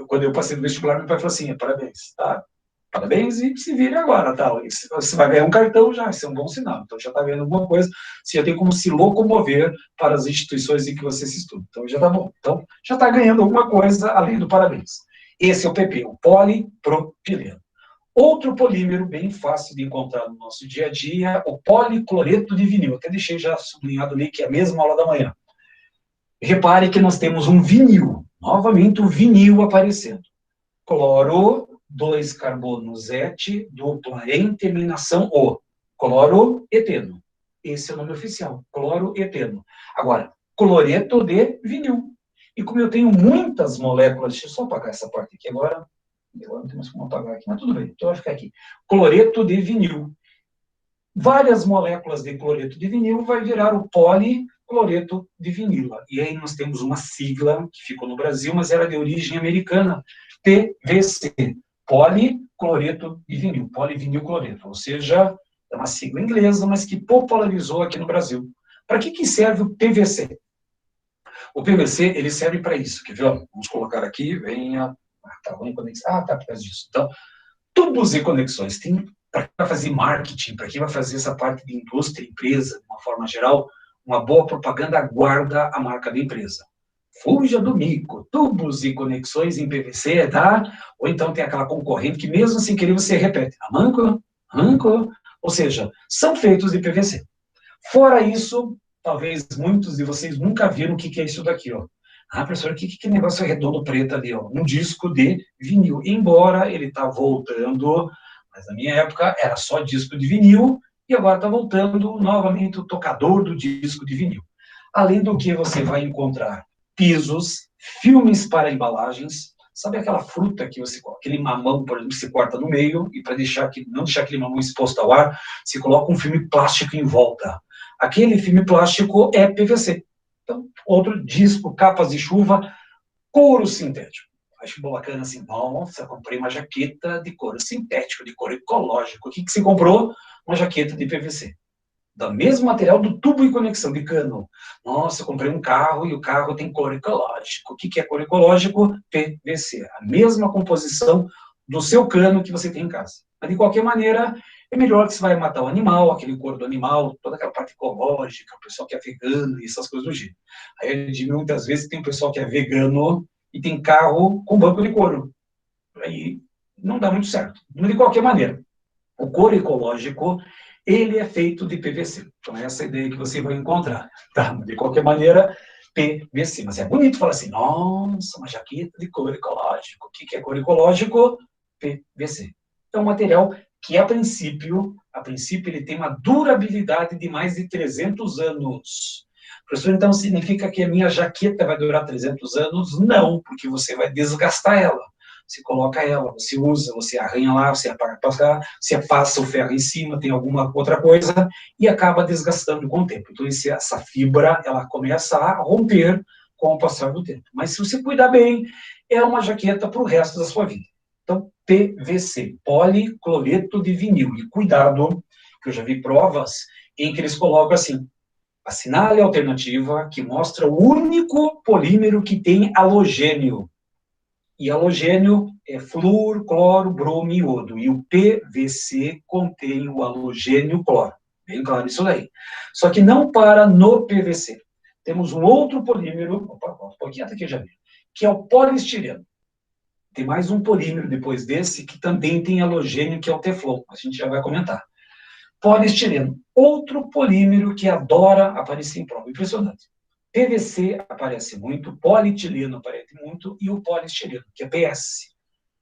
Quando eu passei no vestibular, meu pai falou assim: parabéns, tá? Parabéns e se vire agora, tá? Você vai ganhar um cartão já, isso é um bom sinal. Então já está ganhando alguma coisa, você já tem como se locomover para as instituições em que você se estuda. Então já está bom. Então já está ganhando alguma coisa além do parabéns. Esse é o PP, o polipropileno. Outro polímero bem fácil de encontrar no nosso dia a dia, o policloreto de vinil. Até deixei já sublinhado ali que é a mesma aula da manhã. Repare que nós temos um vinil, novamente o vinil aparecendo. Cloro, 2 carbonos et, dupla em terminação O. Cloroeteno. Esse é o nome oficial, cloroeteno. Agora, cloreto de vinil. E como eu tenho muitas moléculas, deixa eu só apagar essa parte aqui agora. Agora não tem mais como apagar aqui, mas tudo bem, então vai ficar aqui. Cloreto de vinil. Várias moléculas de cloreto de vinil vai virar o policloreto de vinila. E aí nós temos uma sigla que ficou no Brasil, mas era de origem americana, PVC, policloreto de vinil, polivinilcloreto, ou seja, é uma sigla inglesa, mas que popularizou aqui no Brasil. Para que serve o PVC? O PVC, ele serve para isso, quer ver? Vamos colocar aqui, venha, tá ruim conexão, tá por causa disso. Então, tubos e conexões, tem para quem vai fazer marketing, para quem vai fazer essa parte de indústria, empresa, de uma forma geral, uma boa propaganda guarda a marca da empresa. Fuja do mico, tubos e conexões em PVC, tá? Ou então tem aquela concorrente que mesmo sem querer você repete, amanco, manco, ou seja, são feitos de PVC. Fora isso, talvez muitos de vocês nunca viram o que é isso daqui, ó. Ah, professor, o que é negócio redondo preto ali, ó? Um disco de vinil. Embora ele tá voltando, mas na minha época era só disco de vinil, e agora está voltando novamente o tocador do disco de vinil. Além do que você vai encontrar pisos, filmes para embalagens, sabe aquela fruta que você, aquele mamão, por exemplo, se corta no meio, e para não deixar aquele mamão exposto ao ar, se coloca um filme plástico em volta. Aquele filme plástico é PVC. Então, outro disco, capas de chuva, couro sintético. Acho bacana assim, nossa, comprei uma jaqueta de couro sintético, de couro ecológico. O que você comprou? Uma jaqueta de PVC. Do mesmo material do tubo e conexão de cano. Nossa, eu comprei um carro e o carro tem couro ecológico. O que é couro ecológico? PVC. A mesma composição do seu cano que você tem em casa. Mas, de qualquer maneira, é melhor que você vai matar o animal, aquele couro do animal, toda aquela parte ecológica, o pessoal que é vegano e essas coisas do jeito. Aí eu digo muitas vezes que tem um pessoal que é vegano e tem carro com banco de couro. Aí não dá muito certo. Mas, de qualquer maneira, o couro ecológico, ele é feito de PVC. Então, essa é a ideia que você vai encontrar. Tá? De qualquer maneira, PVC. Mas é bonito falar assim, nossa, uma jaqueta de couro ecológico. O que é couro ecológico? PVC. É um material que, a princípio, ele tem uma durabilidade de mais de 300 anos. Professor, então significa que a minha jaqueta vai durar 300 anos? Não, porque você vai desgastar ela. Você coloca ela, você usa, você arranha lá, você apaga passar, você passa o ferro em cima, tem alguma outra coisa, e acaba desgastando com o tempo. Então, essa fibra, ela começa a romper com o passar do tempo. Mas se você cuidar bem, é uma jaqueta para o resto da sua vida. Então, PVC, policloreto de vinil. E cuidado, que eu já vi provas em que eles colocam assim, assinale a alternativa que mostra o único polímero que tem halogênio. E halogênio é flúor, cloro, bromo e iodo. E o PVC contém o halogênio cloro. Bem claro isso daí. Só que não para no PVC. Temos um outro polímero, opa, um pouquinho até aqui já vi, que é o poliestireno. Tem mais um polímero depois desse que também tem halogênio, que é o Teflon. A gente já vai comentar. Poliestireno, outro polímero que adora aparecer em prova. Impressionante. PVC aparece muito, polietileno aparece muito, e o poliestireno, que é PS.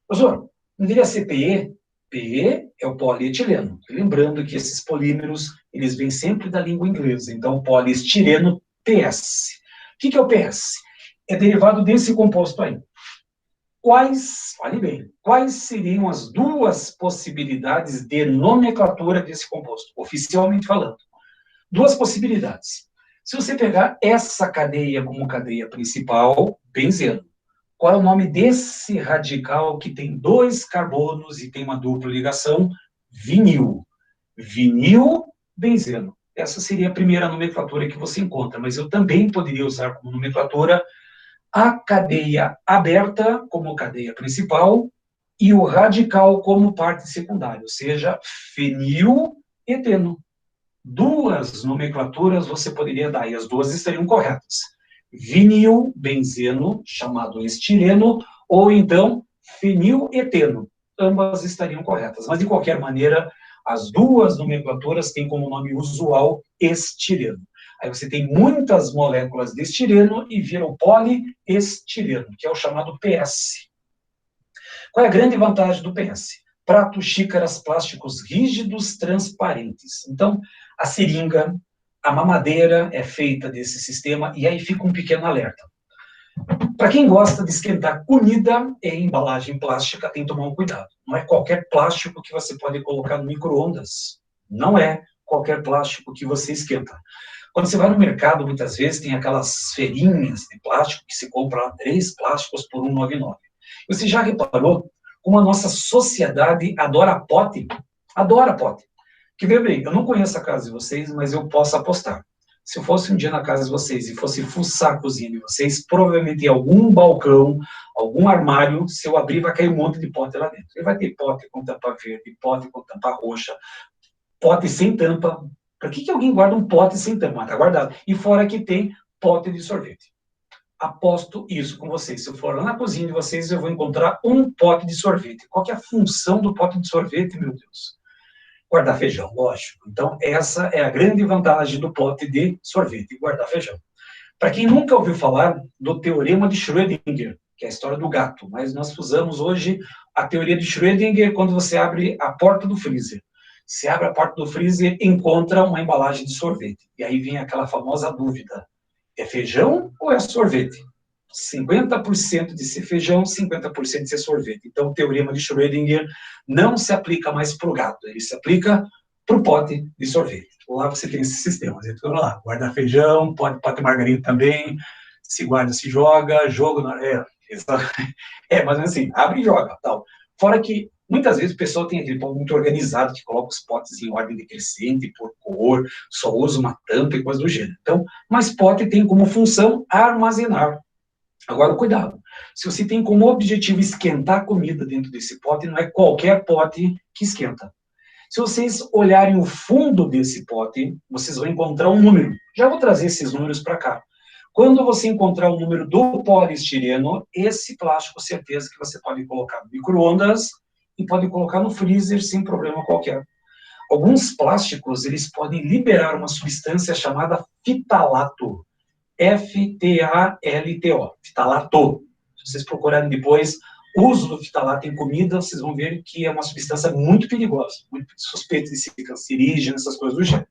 Professor, não deveria ser PE? PE é o polietileno. Lembrando que esses polímeros, eles vêm sempre da língua inglesa. Então, poliestireno, PS. O que é o PS? É derivado desse composto aí. Olhe bem, quais seriam as duas possibilidades de nomenclatura desse composto, oficialmente falando? Duas possibilidades. Se você pegar essa cadeia como cadeia principal, benzeno. Qual é o nome desse radical que tem dois carbonos e tem uma dupla ligação? Vinil. Vinil, benzeno. Essa seria a primeira nomenclatura que você encontra, mas eu também poderia usar como nomenclatura a cadeia aberta como cadeia principal e o radical como parte secundária, ou seja, fenil-eteno. Duas nomenclaturas você poderia dar, e as duas estariam corretas. Vinil, benzeno, chamado estireno, ou então fenil-eteno. Ambas estariam corretas, mas de qualquer maneira, as duas nomenclaturas têm como nome usual estireno. Aí você tem muitas moléculas de estireno e vira o poliestireno, que é o chamado PS. Qual é a grande vantagem do PS? Pratos, xícaras, plásticos rígidos, transparentes. Então, a seringa, a mamadeira é feita desse sistema, e aí fica um pequeno alerta. Para quem gosta de esquentar comida em embalagem plástica, tem que tomar um cuidado. Não é qualquer plástico que você pode colocar no micro-ondas. Não é qualquer plástico que você esquenta. Quando você vai no mercado, muitas vezes tem aquelas feirinhas de plástico que se compra 3 plásticos por R$1,99. Você já reparou como a nossa sociedade adora pote? Adora pote. Que veja bem, eu não conheço a casa de vocês, mas eu posso apostar. Se eu fosse um dia na casa de vocês e fosse fuçar a cozinha de vocês, provavelmente em algum balcão, algum armário, se eu abrir, vai cair um monte de pote lá dentro. E vai ter pote com tampa verde, pote com tampa roxa, pote sem tampa. Para que alguém guarda um pote sem tampa? Está guardado. E fora que tem pote de sorvete. aposto isso com vocês. Se eu for lá na cozinha de vocês, eu vou encontrar um pote de sorvete. Qual que é a função do pote de sorvete, meu Deus? Guardar feijão, lógico. Então, essa é a grande vantagem do pote de sorvete, guardar feijão. Para quem nunca ouviu falar do teorema de Schrödinger, que é a história do gato, mas nós usamos hoje a teoria de Schrödinger quando você abre a porta do freezer. Você abre a porta do freezer e encontra uma embalagem de sorvete. E aí vem aquela famosa dúvida: é feijão ou é sorvete? 50% de ser feijão, 50% de ser sorvete. Então, o teorema de Schrödinger não se aplica mais para o gato, ele se aplica para o pote de sorvete. Lá você tem esses sistemas. Então, lá, guarda feijão, pote de margarina também, se guarda, se joga, jogo... mas assim, abre e joga, tal. Fora que, muitas vezes, o pessoal tem aquele pote muito organizado, que coloca os potes em ordem decrescente, por cor, só usa uma tampa e coisa do gênero. Então, mas pote tem como função armazenar. Agora, cuidado. Se você tem como objetivo esquentar a comida dentro desse pote, não é qualquer pote que esquenta. Se vocês olharem o fundo desse pote, vocês vão encontrar um número. Já vou trazer esses números para cá. Quando você encontrar o número do poliestireno, esse plástico, certeza que você pode colocar no micro-ondas e pode colocar no freezer sem problema qualquer. Alguns plásticos, eles podem liberar uma substância chamada fitalato. F-T-A-L-T-O, fitalato. Se vocês procurarem depois o uso do fitalato em comida, vocês vão ver que é uma substância muito perigosa, muito suspeita de ser cancerígena, essas coisas do gênero.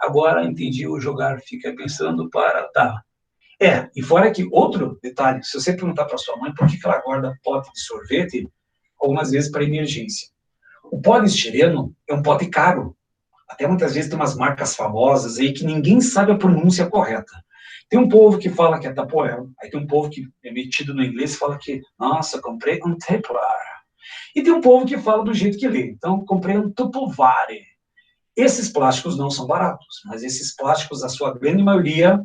Agora, entendi, o jogar fica pensando para... Tá. E fora que, outro detalhe, se você perguntar para sua mãe por que ela guarda pote de sorvete, algumas vezes para emergência. O poliestireno é um pote caro. Até muitas vezes tem umas marcas famosas aí que ninguém sabe a pronúncia correta. Tem um povo que fala que é Tupperware, aí tem um povo que é metido no inglês e fala que, nossa, comprei um Tupperware. E tem um povo que fala do jeito que lê, então comprei um Tupperware. Esses plásticos não são baratos, mas esses plásticos, a sua grande maioria,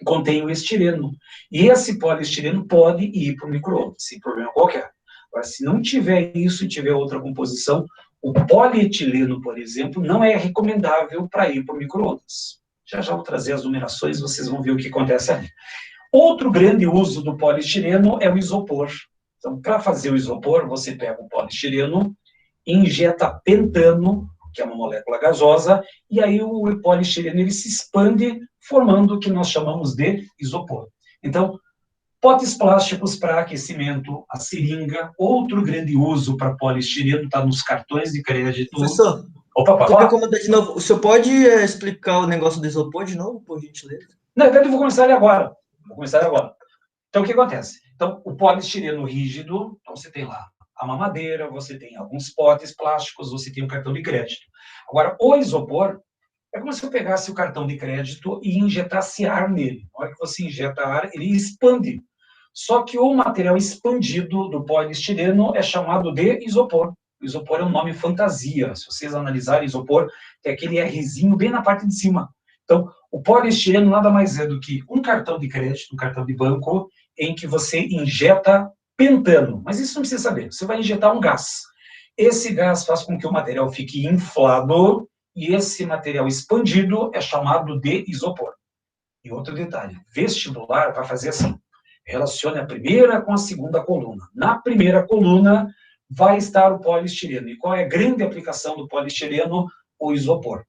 contém o estireno. E esse poliestireno pode ir para o micro-ondas, sem problema qualquer. Agora, se não tiver isso e tiver outra composição, o polietileno, por exemplo, não é recomendável para ir para o micro-ondas. Já vou trazer as numerações, vocês vão ver o que acontece ali. Outro grande uso do poliestireno é o isopor. Então, para fazer o isopor, você pega o poliestireno, injeta pentano, que é uma molécula gasosa, e aí o poliestireno ele se expande, formando o que nós chamamos de isopor. Então, potes plásticos para aquecimento, a seringa, outro grande uso para poliestireno, está nos cartões de crédito. Professor, Opa, eu queria comentar de novo. O senhor pode explicar o negócio do isopor de novo, por gentileza? Na verdade, eu vou começar agora. Então, o que acontece? Então, o poliestireno rígido, então você tem lá a mamadeira, você tem alguns potes plásticos, você tem um cartão de crédito. Agora, o isopor é como se eu pegasse o cartão de crédito e injetasse ar nele. Na hora que você injeta ar, ele expande. Só que o material expandido do poliestireno é chamado de isopor. O isopor é um nome fantasia. Se vocês analisarem isopor, tem aquele Rzinho bem na parte de cima. Então, o poliestireno nada mais é do que um cartão de crédito, um cartão de banco, em que você injeta pentano. Mas isso não precisa saber. Você vai injetar um gás. Esse gás faz com que o material fique inflado e esse material expandido é chamado de isopor. E outro detalhe, vestibular vai fazer assim, relacione a primeira com a segunda coluna. Na primeira coluna vai estar o poliestireno. E qual é a grande aplicação do poliestireno? O isopor.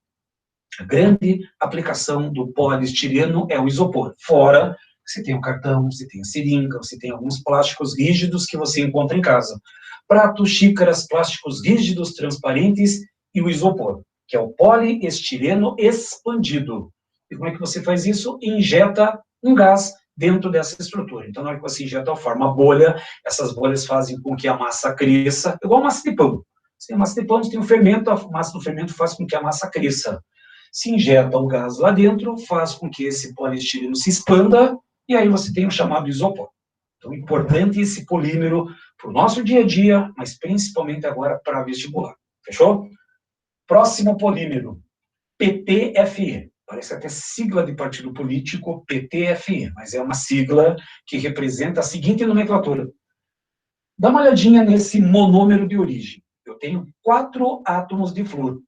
A grande aplicação do poliestireno é o isopor. Fora, você tem o cartão, você tem a seringa, você tem alguns plásticos rígidos que você encontra em casa. Pratos, xícaras, plásticos rígidos, transparentes e o isopor, que é o poliestireno expandido. E como é que você faz isso? Injeta um gás dentro dessa estrutura. Então, na hora que você injeta, forma bolha, essas bolhas fazem com que a massa cresça, igual massa de pão. Se a massa de pão tem um fermento, a massa do fermento faz com que a massa cresça. Se injeta um gás lá dentro, faz com que esse poliestireno se expanda, e aí você tem o chamado isopor. Então, importante esse polímero para o nosso dia a dia, mas principalmente agora para vestibular. Fechou? Próximo polímero, PTFE. Parece até sigla de partido político, PTFE, mas é uma sigla que representa a seguinte nomenclatura. Dá uma olhadinha nesse monômero de origem. Eu tenho 4 átomos de flúor.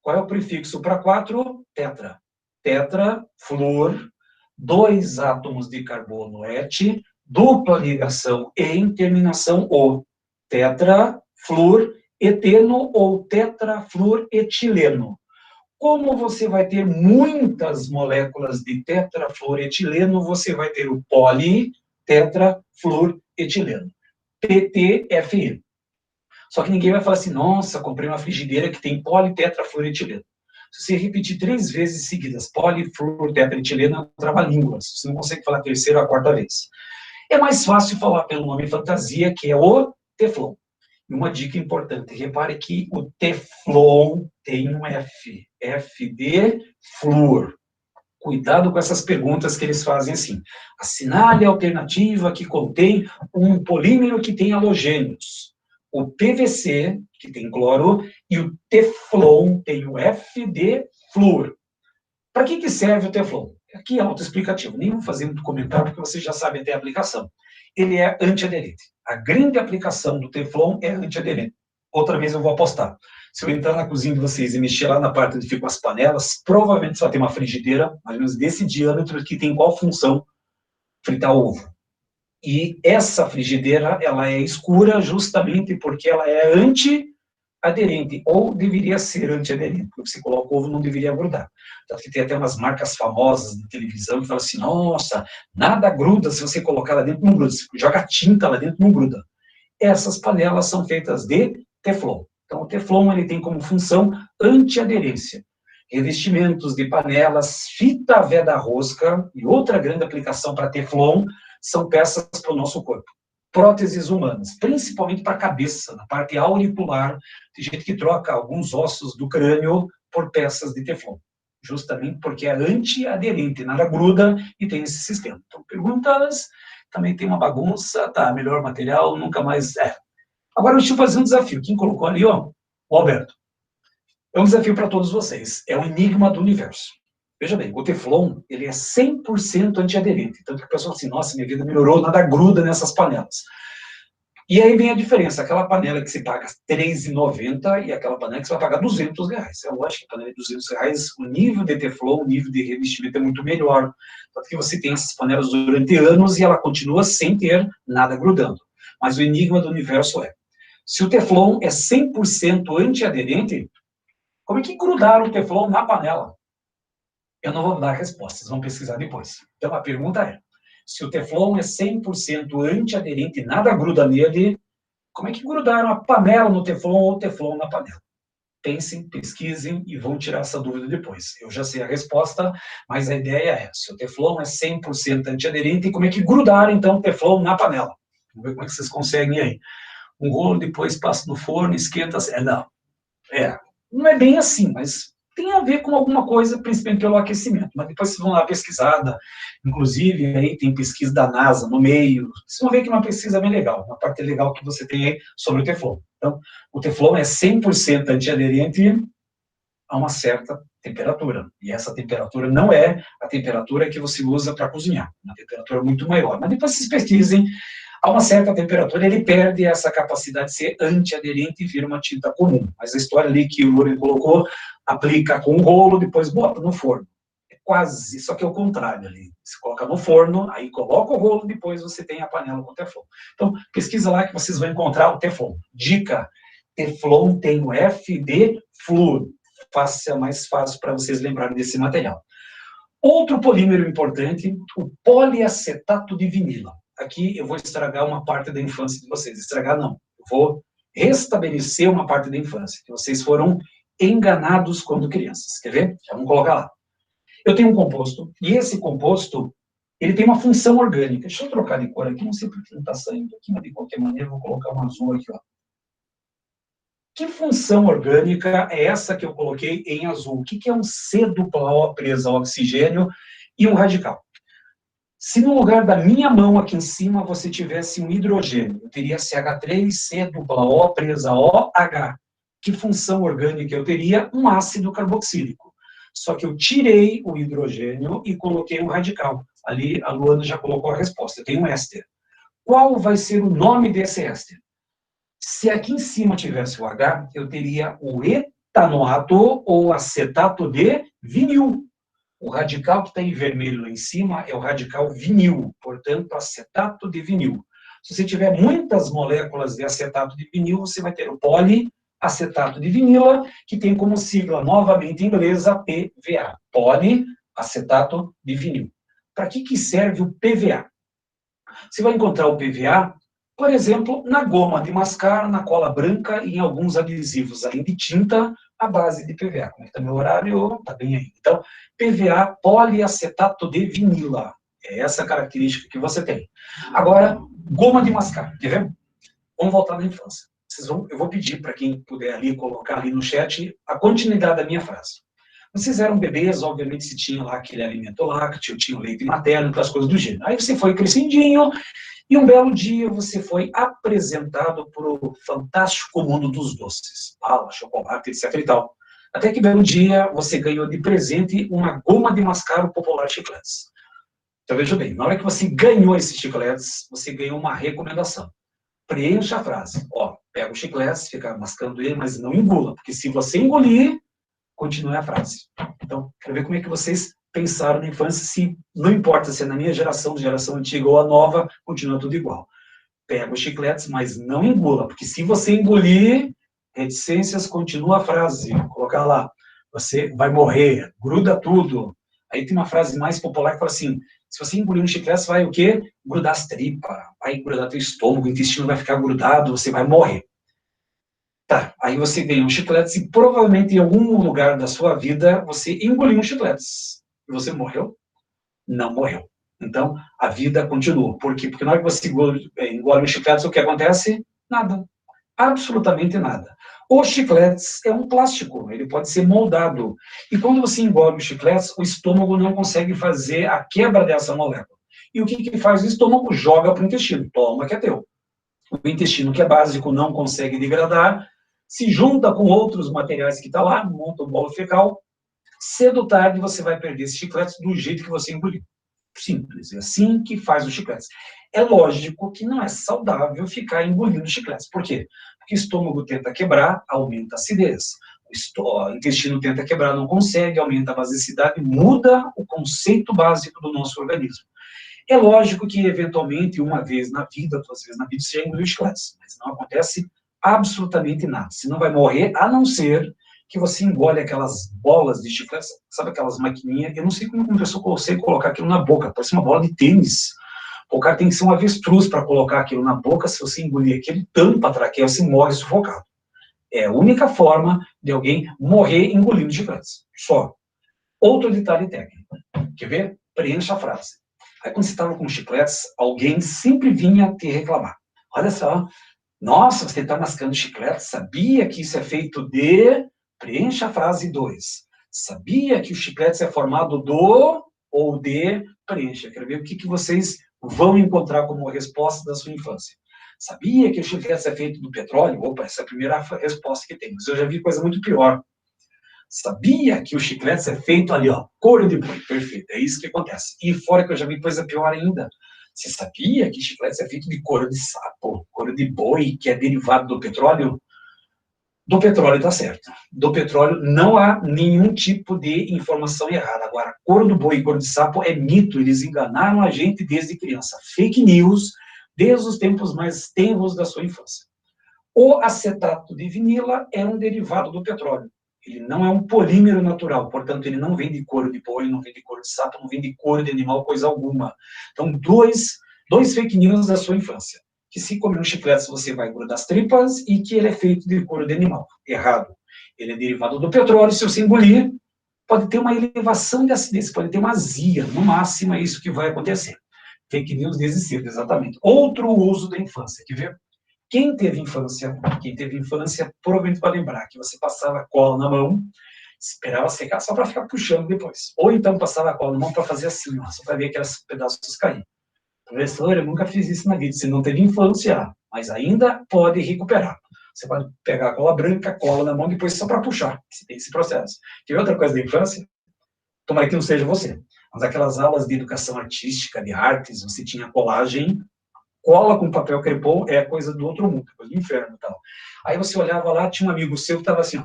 Qual é o prefixo para 4? Tetra. Tetra, flúor, 2 átomos de carbono et, dupla ligação em, terminação O, tetrafluoreteno ou tetrafluoretileno. Como você vai ter muitas moléculas de tetrafluoretileno, você vai ter o politetrafluoretileno, PTFE. Só que ninguém vai falar assim, nossa, comprei uma frigideira que tem politetrafluoretileno. Se você repetir 3 vezes seguidas, polifluorotetraetileno, trava-línguas. Você não consegue falar a terceira ou a quarta vez. É mais fácil falar pelo nome fantasia, que é o Teflon. E uma dica importante, repare que o Teflon tem um F, F de flúor. Cuidado com essas perguntas que eles fazem assim. Assinale a alternativa que contém um polímero que tem halogênios. O PVC, que tem cloro, e o Teflon tem o F de flúor. Para que serve o Teflon? Aqui é autoexplicativo, nem vou fazer muito comentário, porque vocês já sabem até a aplicação. Ele é antiaderente. A grande aplicação do Teflon é antiaderente. Outra vez eu vou apostar. Se eu entrar na cozinha de vocês e mexer lá na parte onde ficam as panelas, provavelmente só tem uma frigideira, mais ou menos desse diâmetro, que tem qual função? Fritar ovo. E essa frigideira, ela é escura justamente porque ela é antiaderente, ou deveria ser antiaderente, porque você coloca o ovo, não deveria grudar. Tanto que tem até umas marcas famosas de televisão que falam assim, nossa, nada gruda se você colocar lá dentro, não gruda. Se joga tinta lá dentro, não gruda. Essas panelas são feitas de Teflon. Então, o Teflon ele tem como função antiaderência. Revestimentos de panelas, fita veda-rosca, e outra grande aplicação para Teflon são peças para o nosso corpo. Próteses humanas, principalmente para a cabeça, na parte auricular. Tem gente que troca alguns ossos do crânio por peças de Teflon, justamente porque é antiaderente, nada gruda e tem esse sistema. Então, perguntas, também tem uma bagunça, tá, melhor material, nunca mais é. Agora, deixa eu fazer um desafio. Quem colocou ali, ó, o Alberto. É um desafio para todos vocês. É um enigma do universo. Veja bem, o Teflon, ele é 100% antiaderente. Tanto que o pessoal fala assim, nossa, minha vida melhorou, nada gruda nessas panelas. E aí vem a diferença, aquela panela que você paga R$3,90 e aquela panela que você vai pagar R$200. É lógico que a panela de R$200, o nível de Teflon, o nível de revestimento é muito melhor. Tanto que você tem essas panelas durante anos e ela continua sem ter nada grudando. Mas o enigma do universo é, se o Teflon é 100% antiaderente, como é que grudaram o Teflon na panela? Eu não vou dar a resposta, vocês vão pesquisar depois. Então a pergunta é, se o Teflon é 100% antiaderente e nada gruda nele, como é que grudaram a panela no Teflon ou o Teflon na panela? Pensem, pesquisem e vão tirar essa dúvida depois. Eu já sei a resposta, mas a ideia é, se o Teflon é 100% antiaderente, como é que grudaram então o Teflon na panela? Vamos ver como é que vocês conseguem aí. Um rolo, depois passa no forno, esquenta... não é bem assim, mas tem a ver com alguma coisa, principalmente pelo aquecimento. Mas depois vocês vão lá pesquisada, inclusive aí tem pesquisa da NASA no meio, vocês vão ver que é uma pesquisa bem legal, uma parte legal que você tem aí sobre o Teflon. Então, o Teflon é 100% antiaderente a uma certa temperatura, e essa temperatura não é a temperatura que você usa para cozinhar, uma temperatura muito maior. Mas depois vocês pesquisem, a uma certa temperatura ele perde essa capacidade de ser antiaderente e vira uma tinta comum. Mas a história ali que o Loren colocou, aplica com o rolo, depois bota no forno. É quase, só que é o contrário ali. Você coloca no forno, aí coloca o rolo, depois você tem a panela com Teflon. Então, pesquisa lá que vocês vão encontrar o Teflon. Dica, Teflon tem o F de flúor. Faça mais fácil para vocês lembrarem desse material. Outro polímero importante, o poliacetato de vinila. Aqui eu vou estragar uma parte da infância de vocês. Estragar não, eu vou restabelecer uma parte da infância, que vocês foram enganados quando crianças. Quer ver? Já vamos colocar lá. Eu tenho um composto, e esse composto, ele tem uma função orgânica. Deixa eu trocar de cor aqui, não sei porque não está saindo aqui, mas de qualquer maneira eu vou colocar um azul aqui, ó. Que função orgânica é essa que eu coloquei em azul? O que é um C dupla O presa ao oxigênio e um radical? Se no lugar da minha mão aqui em cima você tivesse um hidrogênio, eu teria CH3, C dupla O presa OH. Que função orgânica eu teria? Um ácido carboxílico. Só que eu tirei o hidrogênio e coloquei um radical. Ali a Luana já colocou a resposta, eu tenho um éster. Qual vai ser o nome desse éster? Se aqui em cima tivesse o H, eu teria o etanoato ou acetato de vinil. O radical que está em vermelho lá em cima é o radical vinil, portanto, acetato de vinil. Se você tiver muitas moléculas de acetato de vinil, você vai ter o poliacetato de vinila, que tem como sigla, novamente em inglês, a PVA, poliacetato de vinil. Para que serve o PVA? Você vai encontrar o PVA, por exemplo, na goma de mascar, na cola branca e em alguns adesivos, além de tinta, à base de PVA. Como é que está meu horário? Está bem aí. Então, PVA, poliacetato de vinila. É essa a característica que você tem. Agora, goma de mascar, quer ver? Vamos voltar na infância. Eu vou pedir para quem puder ali, colocar ali no chat, a continuidade da minha frase. Vocês eram bebês, obviamente, se tinha lá aquele alimento lácteo, tinha o leite materno, outras coisas do gênero. Aí você foi crescendinho, e um belo dia você foi apresentado para o fantástico mundo dos doces. Bala, chocolate, etc e tal. Até que belo dia você ganhou de presente uma goma de mascar o popular chicletes. Então veja bem, na hora que você ganhou esses chicletes, você ganhou uma recomendação. Preencha a frase. Ó, pega o chiclete, fica mascando ele, mas não engula, porque se você engolir, continue a frase. Então, quero ver como é que vocês pensaram na infância, se não importa se é na minha geração, geração antiga ou a nova, continua tudo igual. Pega os chicletes, mas não engula, porque se você engolir, reticências, continua a frase. Vou colocar lá, você vai morrer, gruda tudo. Aí tem uma frase mais popular que fala assim, se você engolir um chiclete, você vai o quê? Grudar as tripas, vai grudar teu estômago, o intestino vai ficar grudado, você vai morrer. Tá, aí você ganhou um chiclete e provavelmente em algum lugar da sua vida você engoliu um chiclete. E você morreu? Não morreu. Então, a vida continua. Por quê? Porque na hora que você engole um chiclete, o que acontece? Nada. Absolutamente nada. O chicletes é um plástico, ele pode ser moldado. E quando você engole o chicletes, o estômago não consegue fazer a quebra dessa molécula. E o que faz o estômago? Joga para o intestino. Toma, que é teu. O intestino, que é básico, não consegue degradar, se junta com outros materiais que estão lá, monta um bolo fecal, cedo ou tarde você vai perder esses chicletes do jeito que você engoliu. Simples, é assim que faz os chicletes. É lógico que não é saudável ficar engolindo chicletes. Por quê? Porque o estômago tenta quebrar, aumenta a acidez. O intestino tenta quebrar, não consegue, aumenta a basicidade, muda o conceito básico do nosso organismo. É lógico que, eventualmente, uma vez na vida, duas vezes na vida, você já engoliu chicletes, mas não acontece absolutamente nada. Você não vai morrer, a não ser que você engole aquelas bolas de chicletes, sabe aquelas maquininhas? Eu não sei como uma pessoa consegue colocar aquilo na boca, parece uma bola de tênis. O cara tem que ser um avestruz para colocar aquilo na boca, se você engolir aquele tampa a traqueia, você morre sufocado. É a única forma de alguém morrer engolindo chicletes. Só. Outro detalhe técnico. Quer ver? Preencha a frase. Aí quando você estava com chicletes, alguém sempre vinha te reclamar. Olha só, nossa, você está mascando chiclete, sabia que isso é feito de... Preencha a frase 2. Sabia que o chiclete é formado do ou de... Preencha. Quero ver o que vocês vão encontrar como resposta da sua infância. Sabia que o chiclete é feito do petróleo? Opa, essa é a primeira resposta que tem. Mas eu já vi coisa muito pior. Sabia que o chiclete é feito ali, ó, couro de boi, perfeito, é isso que acontece. E fora que eu já vi coisa pior ainda, você sabia que chiclete é feito de couro de sapo, couro de boi, que é derivado do petróleo? Do petróleo está certo. Do petróleo não há nenhum tipo de informação errada. Agora, couro do boi e couro de sapo é mito, eles enganaram a gente desde criança. Fake news, desde os tempos mais tenros da sua infância. O acetato de vinila é um derivado do petróleo. Ele não é um polímero natural, portanto, ele não vem de couro de boi, não vem de couro de sapo, não vem de couro de animal, coisa alguma. Então, dois fake news da sua infância. Que se comer um chiclete, você vai grudar as tripas e que ele é feito de couro de animal. Errado. Ele é derivado do petróleo, se você engolir, pode ter uma elevação de acidez, pode ter uma azia, no máximo é isso que vai acontecer. Fake news desde cedo, exatamente. Outro uso da infância, quer ver? Quem teve infância provavelmente vai lembrar que você passava cola na mão, esperava secar só para ficar puxando depois. Ou então passava a cola na mão para fazer assim, ó, só para ver aqueles pedaços cair. Professor, eu nunca fiz isso na vida, você não teve infância, mas ainda pode recuperar. Você pode pegar a cola branca, cola na mão, depois só para puxar. Você tem esse processo. Quer ver outra coisa da infância? Tomara que não seja você. Mas aquelas aulas de educação artística, de artes, você tinha colagem, cola com papel crepom é coisa do outro mundo, coisa do inferno e tal. Aí você olhava lá, tinha um amigo seu que estava assim, ó,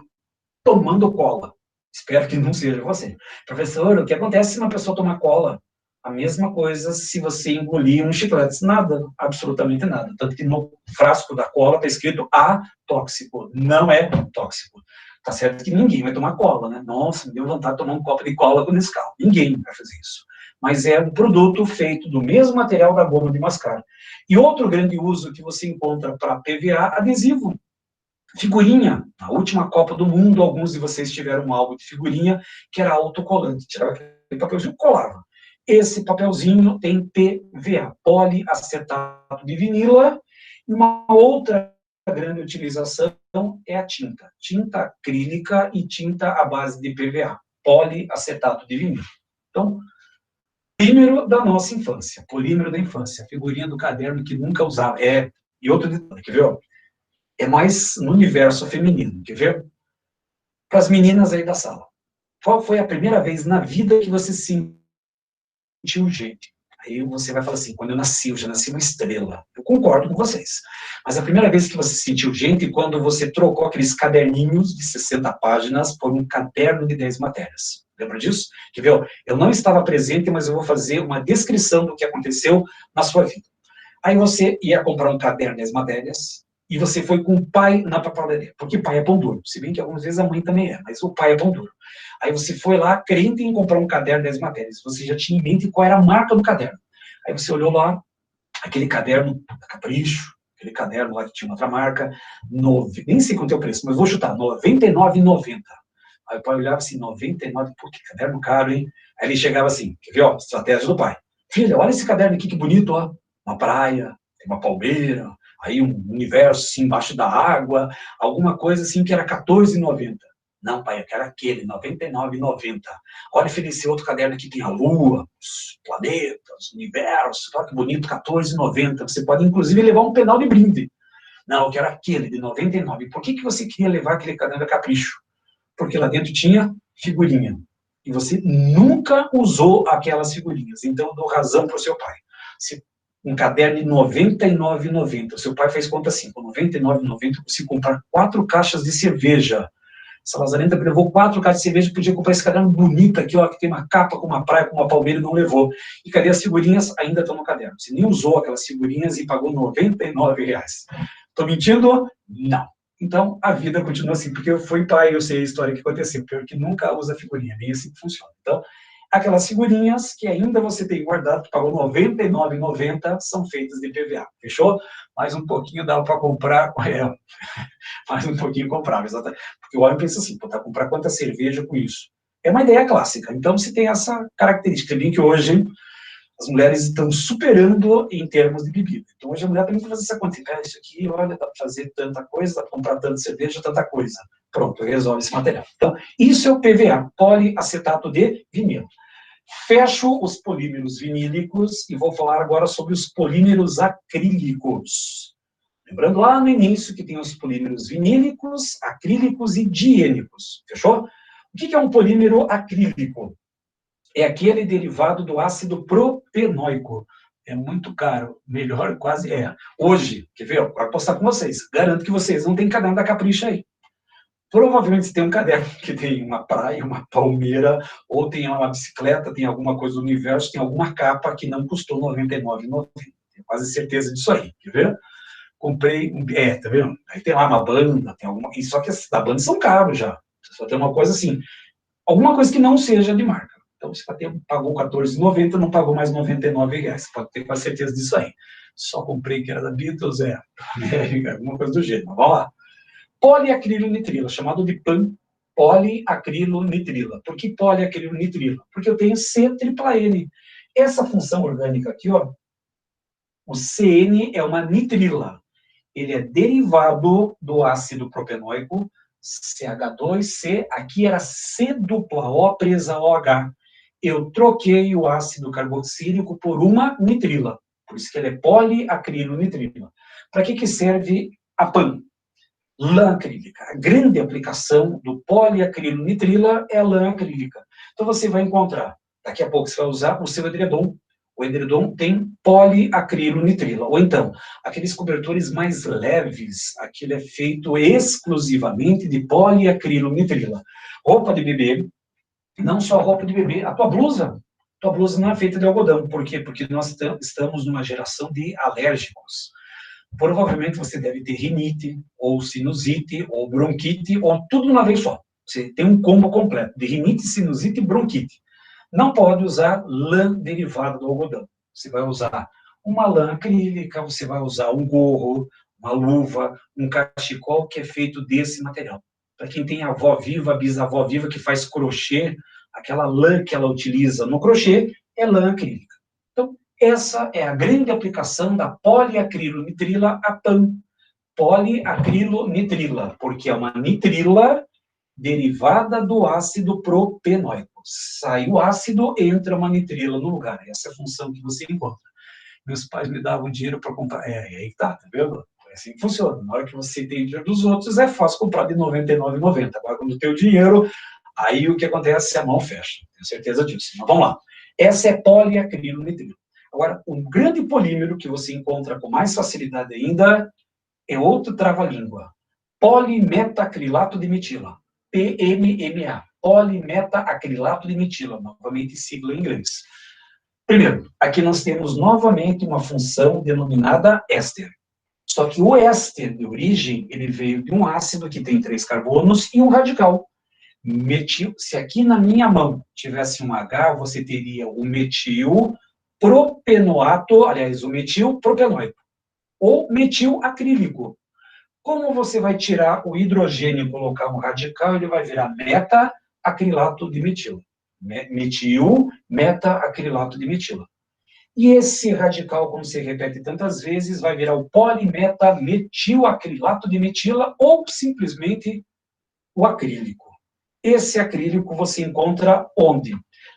tomando cola. Espero que não seja você. Professor, o que acontece se uma pessoa tomar cola? A mesma coisa se você engolir um chiclete. Nada, absolutamente nada. Tanto que no frasco da cola está escrito atóxico. Não é tóxico. Tá certo que ninguém vai tomar cola, né? Nossa, me deu vontade de tomar um copo de cola com Nescau. Ninguém vai fazer isso. Mas é um produto feito do mesmo material da goma de mascar. E outro grande uso que você encontra para PVA, adesivo. Figurinha. Na última Copa do Mundo, alguns de vocês tiveram um álbum de figurinha que era autocolante. Tirava aquele papelzinho e colava. Esse papelzinho tem PVA, poliacetato de vinila. E uma outra grande utilização é a tinta. Tinta acrílica e tinta à base de PVA, poliacetato de vinila. Então, polímero da nossa infância, polímero da infância, figurinha do caderno que nunca usava. E outro detalhe, quer ver? É mais no universo feminino, quer ver? Para as meninas aí da sala. Qual foi a primeira vez na vida que você se sentiu gente? Aí você vai falar assim, quando eu já nasci uma estrela. Eu concordo com vocês. Mas a primeira vez que você se sentiu gente, quando você trocou aqueles caderninhos de 60 páginas por um caderno de 10 matérias. Lembra disso? Quer ver? Eu não estava presente, mas eu vou fazer uma descrição do que aconteceu na sua vida. Aí você ia comprar um caderno de 10 matérias, e você foi com o pai na papelaria, porque pai é pão duro, se bem que algumas vezes a mãe também é, mas o pai é pão duro. Aí você foi lá, crente em comprar um caderno das matérias, você já tinha em mente qual era a marca do caderno. Aí você olhou lá, aquele caderno da Capricho, aquele caderno lá que tinha outra marca, nem sei quanto é o preço, mas vou chutar, R$ 99,90. Aí o pai olhava assim, 99, pô, que caderno caro, hein? Aí ele chegava assim, quer ver, ó, estratégia do pai. Filha, olha esse caderno aqui, que bonito, ó, uma praia, tem uma palmeira, aí um universo assim, embaixo da água, alguma coisa assim que era R$14,90. Não, pai, eu quero aquele, R$99,90. Olha, filho, esse outro caderno aqui tem a Lua, os planetas, o universo, olha que bonito, R$14,90. Você pode, inclusive, levar um penal de brinde. Não, eu quero aquele de R$99. Por que você queria levar aquele caderno da Capricho? Porque lá dentro tinha figurinha. E você nunca usou aquelas figurinhas. Então, eu dou razão para o seu pai. Se um caderno de R$99,90. Seu pai fez conta assim, com R$99,90 você comprar 4 caixas de cerveja. Essa lazarenta levou 4 caixas de cerveja, podia comprar esse caderno bonito aqui, ó, que tem uma capa com uma praia, com uma palmeira, e não levou. E cadê as figurinhas? Ainda estão no caderno. Você nem usou aquelas figurinhas e pagou R$99. Estou mentindo? Não. Então, a vida continua assim, porque eu fui pai, eu sei a história que aconteceu, porque eu que nunca usa figurinha, nem assim que funciona. Então, aquelas figurinhas que ainda você tem guardado, que pagou R$99,90, são feitas de PVA. Fechou? Mais um pouquinho dá para comprar, mais um pouquinho comprável, exatamente. Porque o homem pensa assim, pô, tá comprar quanta cerveja com isso? É uma ideia clássica. Então, se tem essa característica, bem que hoje as mulheres estão superando em termos de bebida. Então, hoje a mulher também tem que fazer essa conta. Isso aqui, olha, dá para fazer tanta coisa, dá para comprar tanta cerveja, tanta coisa. Pronto, resolve esse material. Então, isso é o PVA, poliacetato de vinilo. Fecho os polímeros vinílicos e vou falar agora sobre os polímeros acrílicos. Lembrando lá no início que tem os polímeros vinílicos, acrílicos e diênicos. Fechou? O que é um polímero acrílico? É aquele derivado do ácido propenóico. É muito caro, melhor quase é. Hoje, quer ver? Vou apostar com vocês. Garanto que vocês não têm caderno da Capricho aí. Provavelmente você tem um caderno que tem uma praia, uma palmeira, ou tem uma bicicleta, tem alguma coisa do universo, tem alguma capa que não custou R$ 99,90. Tenho quase certeza disso aí, quer ver? Comprei, tá vendo? Aí tem lá uma banda, tem alguma, e só que as da banda são caros já. Só tem uma coisa assim, alguma coisa que não seja de marca. Então, você pagou R$14,90, não pagou mais R$99. Você pode ter quase certeza disso aí. Só comprei que era da Beatles, alguma coisa do jeito. Mas vamos lá. Poliacrilonitrila, chamado de PAN, poliacrilonitrila. Por que poliacrilonitrila? Porque eu tenho C-tripla-N. Essa função orgânica aqui, ó, o CN é uma nitrila. Ele é derivado do ácido propenóico, CH2C, aqui era C-dupla-O presa OH. Eu troquei o ácido carboxílico por uma nitrila. Por isso que ele é poliacrilonitrila. Para que serve a PAN? Lã acrílica. A grande aplicação do poliacrilonitrila é a lã acrílica. Então você vai encontrar, daqui a pouco você vai usar o seu edredom, O edredom tem poliacrilonitrila. Ou então, aqueles cobertores mais leves, aquilo é feito exclusivamente de poliacrilonitrila. Roupa de bebê, não só roupa de bebê, a tua blusa não é feita de algodão. Por quê? Porque nós estamos numa geração de alérgicos. Provavelmente você deve ter rinite, ou sinusite, ou bronquite, ou tudo uma vez só. Você tem um combo completo de rinite, sinusite e bronquite. Não pode usar lã derivada do algodão. Você vai usar uma lã acrílica, você vai usar um gorro, uma luva, um cachecol que é feito desse material. Para quem tem avó viva, bisavó viva que faz crochê, aquela lã que ela utiliza no crochê é lã acrílica. Então, essa é a grande aplicação da poliacrilonitrila APAM. Poliacrilonitrila, porque é uma nitrila derivada do ácido propenoico. Sai o ácido, entra uma nitrila no lugar. Essa é a função que você encontra. Meus pais me davam dinheiro para comprar. Aí tá vendo? É assim que funciona. Na hora que você tem dinheiro dos outros, é fácil comprar de R$ 99,90. Agora, quando tem o dinheiro, aí o que acontece? A mão fecha. Tenho certeza disso. Mas vamos lá. Essa é poliacrilonitrila. Agora, um grande polímero que você encontra com mais facilidade ainda é outro trava-língua. Polimetacrilato de metila. PMMA. Polimetacrilato de metila. Novamente, sigla em inglês. Primeiro, aqui nós temos novamente uma função denominada éster. Só que o éster de origem, ele veio de um ácido que tem 3 carbonos e um radical. Metil, se aqui na minha mão tivesse um H, você teria o metil propenoato, aliás, o metil propenoico, ou metil acrílico. Como você vai tirar o hidrogênio e colocar um radical, ele vai virar meta-acrilato de metila. Metil, meta-acrilato de metila. E esse radical, como se repete tantas vezes, vai virar o polimeta-metilacrilato de metila ou simplesmente o acrílico. Esse acrílico você encontra onde?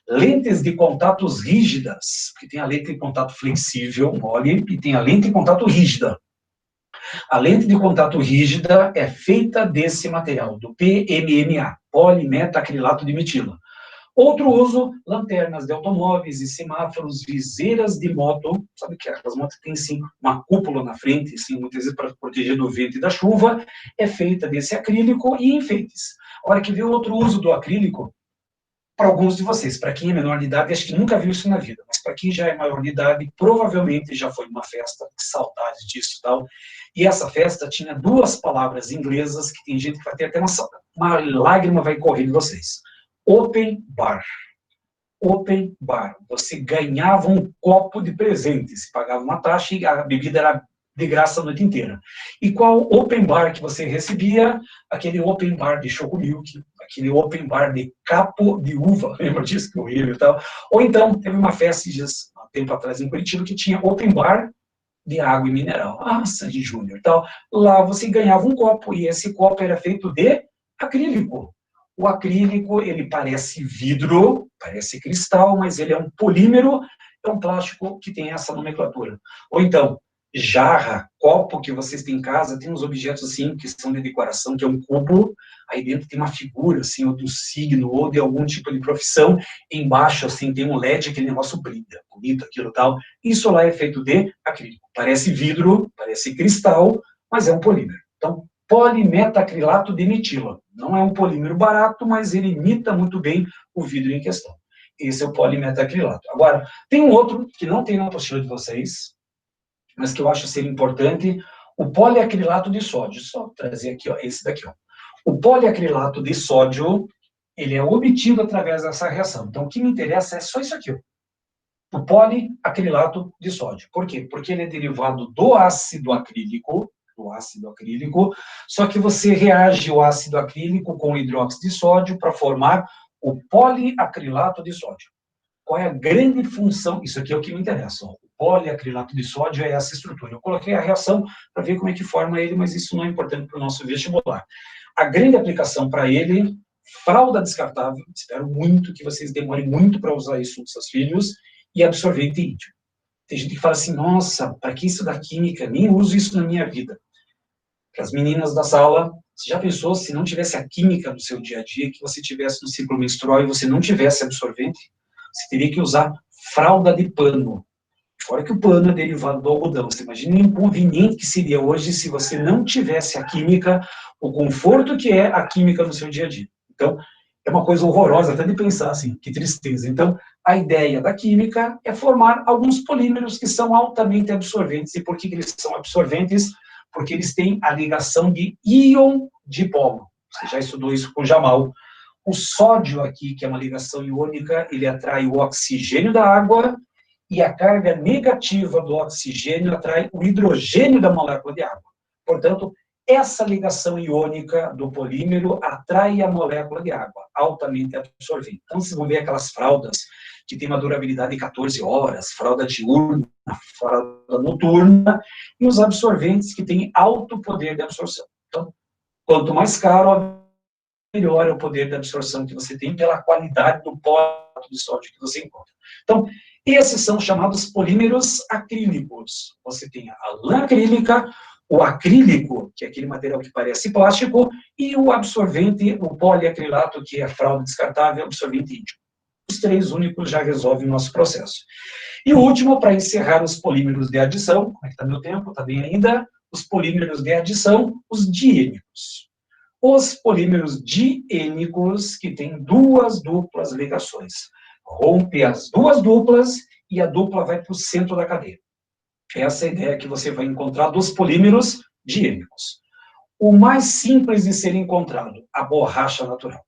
Lentes de contatos rígidas, que tem a lente de contato flexível, mole, e tem a lente de contato rígida. A lente de contato rígida é feita desse material, do PMMA, polimetacrilato de metila. Outro uso, lanternas de automóveis e semáforos, viseiras de moto, sabe que as motos têm sim uma cúpula na frente, sim, muitas vezes para proteger do vento e da chuva, é feita desse acrílico e enfeites. A hora que vê outro uso do acrílico, para alguns de vocês, para quem é menor de idade, acho que nunca viu isso na vida, mas para quem já é maior de idade, provavelmente já foi numa festa, que saudade disso e tal, e essa festa tinha 2 palavras inglesas que tem gente que vai ter até uma lágrima vai correr de vocês. Open bar. Open bar. Você ganhava um copo de presente, se pagava uma taxa e a bebida era de graça a noite inteira. E qual open bar que você recebia? Aquele open bar de chocomilk, aquele open bar de capo de uva, lembra disso? Que horrível e tal. Ou então, teve uma festa há tempo atrás em Curitiba que tinha open bar de água e mineral. Ah, Sandy Júnior e tal. Lá você ganhava um copo, e esse copo era feito de acrílico. O acrílico, ele parece vidro, parece cristal, mas ele é um polímero, é um plástico que tem essa nomenclatura. Ou então, jarra, copo que vocês têm em casa, tem uns objetos assim, que são de decoração, que é um cubo, aí dentro tem uma figura, assim, ou do signo, ou de algum tipo de profissão, embaixo, assim, tem um LED, aquele negócio brilha, bonito, aquilo tal. Isso lá é feito de acrílico. Parece vidro, parece cristal, mas é um polímero. Então, polimetacrilato de metila. Não é um polímero barato, mas ele imita muito bem o vidro em questão. Esse é o polimetacrilato. Agora, tem um outro que não tem na apostila de vocês, mas que eu acho ser importante, o poliacrilato de sódio. Só trazer aqui, ó, esse daqui, ó. O poliacrilato de sódio, ele é obtido através dessa reação. Então, o que me interessa é só isso aqui, ó. O poliacrilato de sódio. Por quê? Porque ele é derivado do ácido acrílico, só que você reage o ácido acrílico com o hidróxido de sódio para formar o poliacrilato de sódio. Qual é a grande função? Isso aqui é o que me interessa. Ó. O poliacrilato de sódio é essa estrutura. Eu coloquei a reação para ver como é que forma ele, mas isso não é importante para o nosso vestibular. A grande aplicação para ele, fralda descartável, espero muito que vocês demorem muito para usar isso nos seus filhos, e absorvente íntimo. Tem gente que fala assim, nossa, para que isso da química? Nem uso isso na minha vida. Para as meninas da sala, você já pensou se não tivesse a química no seu dia a dia, que você tivesse no ciclo menstrual e você não tivesse absorvente? Você teria que usar fralda de pano. Fora que o pano é derivado do algodão. Você imagina o inconveniente que seria hoje se você não tivesse a química, o conforto que é a química no seu dia a dia. Então, é uma coisa horrorosa até de pensar assim, que tristeza. Então, a ideia da química é formar alguns polímeros que são altamente absorventes. E por que eles são absorventes? Porque eles têm a ligação de íon dipolo. Você já estudou isso com Jamal. O sódio aqui, que é uma ligação iônica, ele atrai o oxigênio da água, e a carga negativa do oxigênio atrai o hidrogênio da molécula de água. Portanto, essa ligação iônica do polímero atrai a molécula de água, altamente absorvente. Então, vocês vão ver aquelas fraldas que têm uma durabilidade de 14 horas, fralda diurna, fralda noturna, e os absorventes que têm alto poder de absorção. Então, quanto mais caro, melhor é o poder de absorção que você tem pela qualidade do pote de sódio que você encontra. Então, esses são chamados polímeros acrílicos. Você tem a lã acrílica, o acrílico, que é aquele material que parece plástico, e o absorvente, o poliacrilato, que é a fralda descartável, absorvente íntimo. Os três únicos já resolvem o nosso processo. E o último, para encerrar os polímeros de adição, como é que está meu tempo? Está bem ainda? Os polímeros de adição, os diênicos. Os polímeros diênicos, que têm duas duplas ligações. Rompe as duas duplas e a dupla vai para o centro da cadeia. Essa é a ideia que você vai encontrar dos polímeros diênicos. O mais simples de ser encontrado, a borracha natural.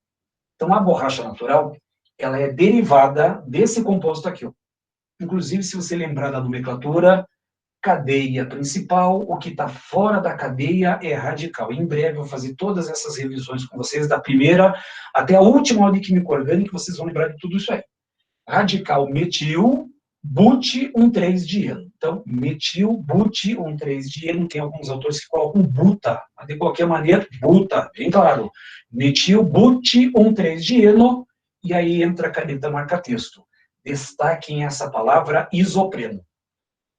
Então, a borracha natural, ela é derivada desse composto aqui. Inclusive, se você lembrar da nomenclatura, cadeia principal, o que está fora da cadeia é radical. Em breve eu vou fazer todas essas revisões com vocês, da primeira até a última aula de química orgânica, vocês vão lembrar de tudo isso aí. Radical metil, but 1,3-dieno. Então, metil, but 1,3-dieno, tem alguns autores que colocam buta, mas de qualquer maneira, buta, bem claro. Metil, but 1,3-dieno, e aí entra a caneta marca-texto. Destaquem essa palavra isopreno.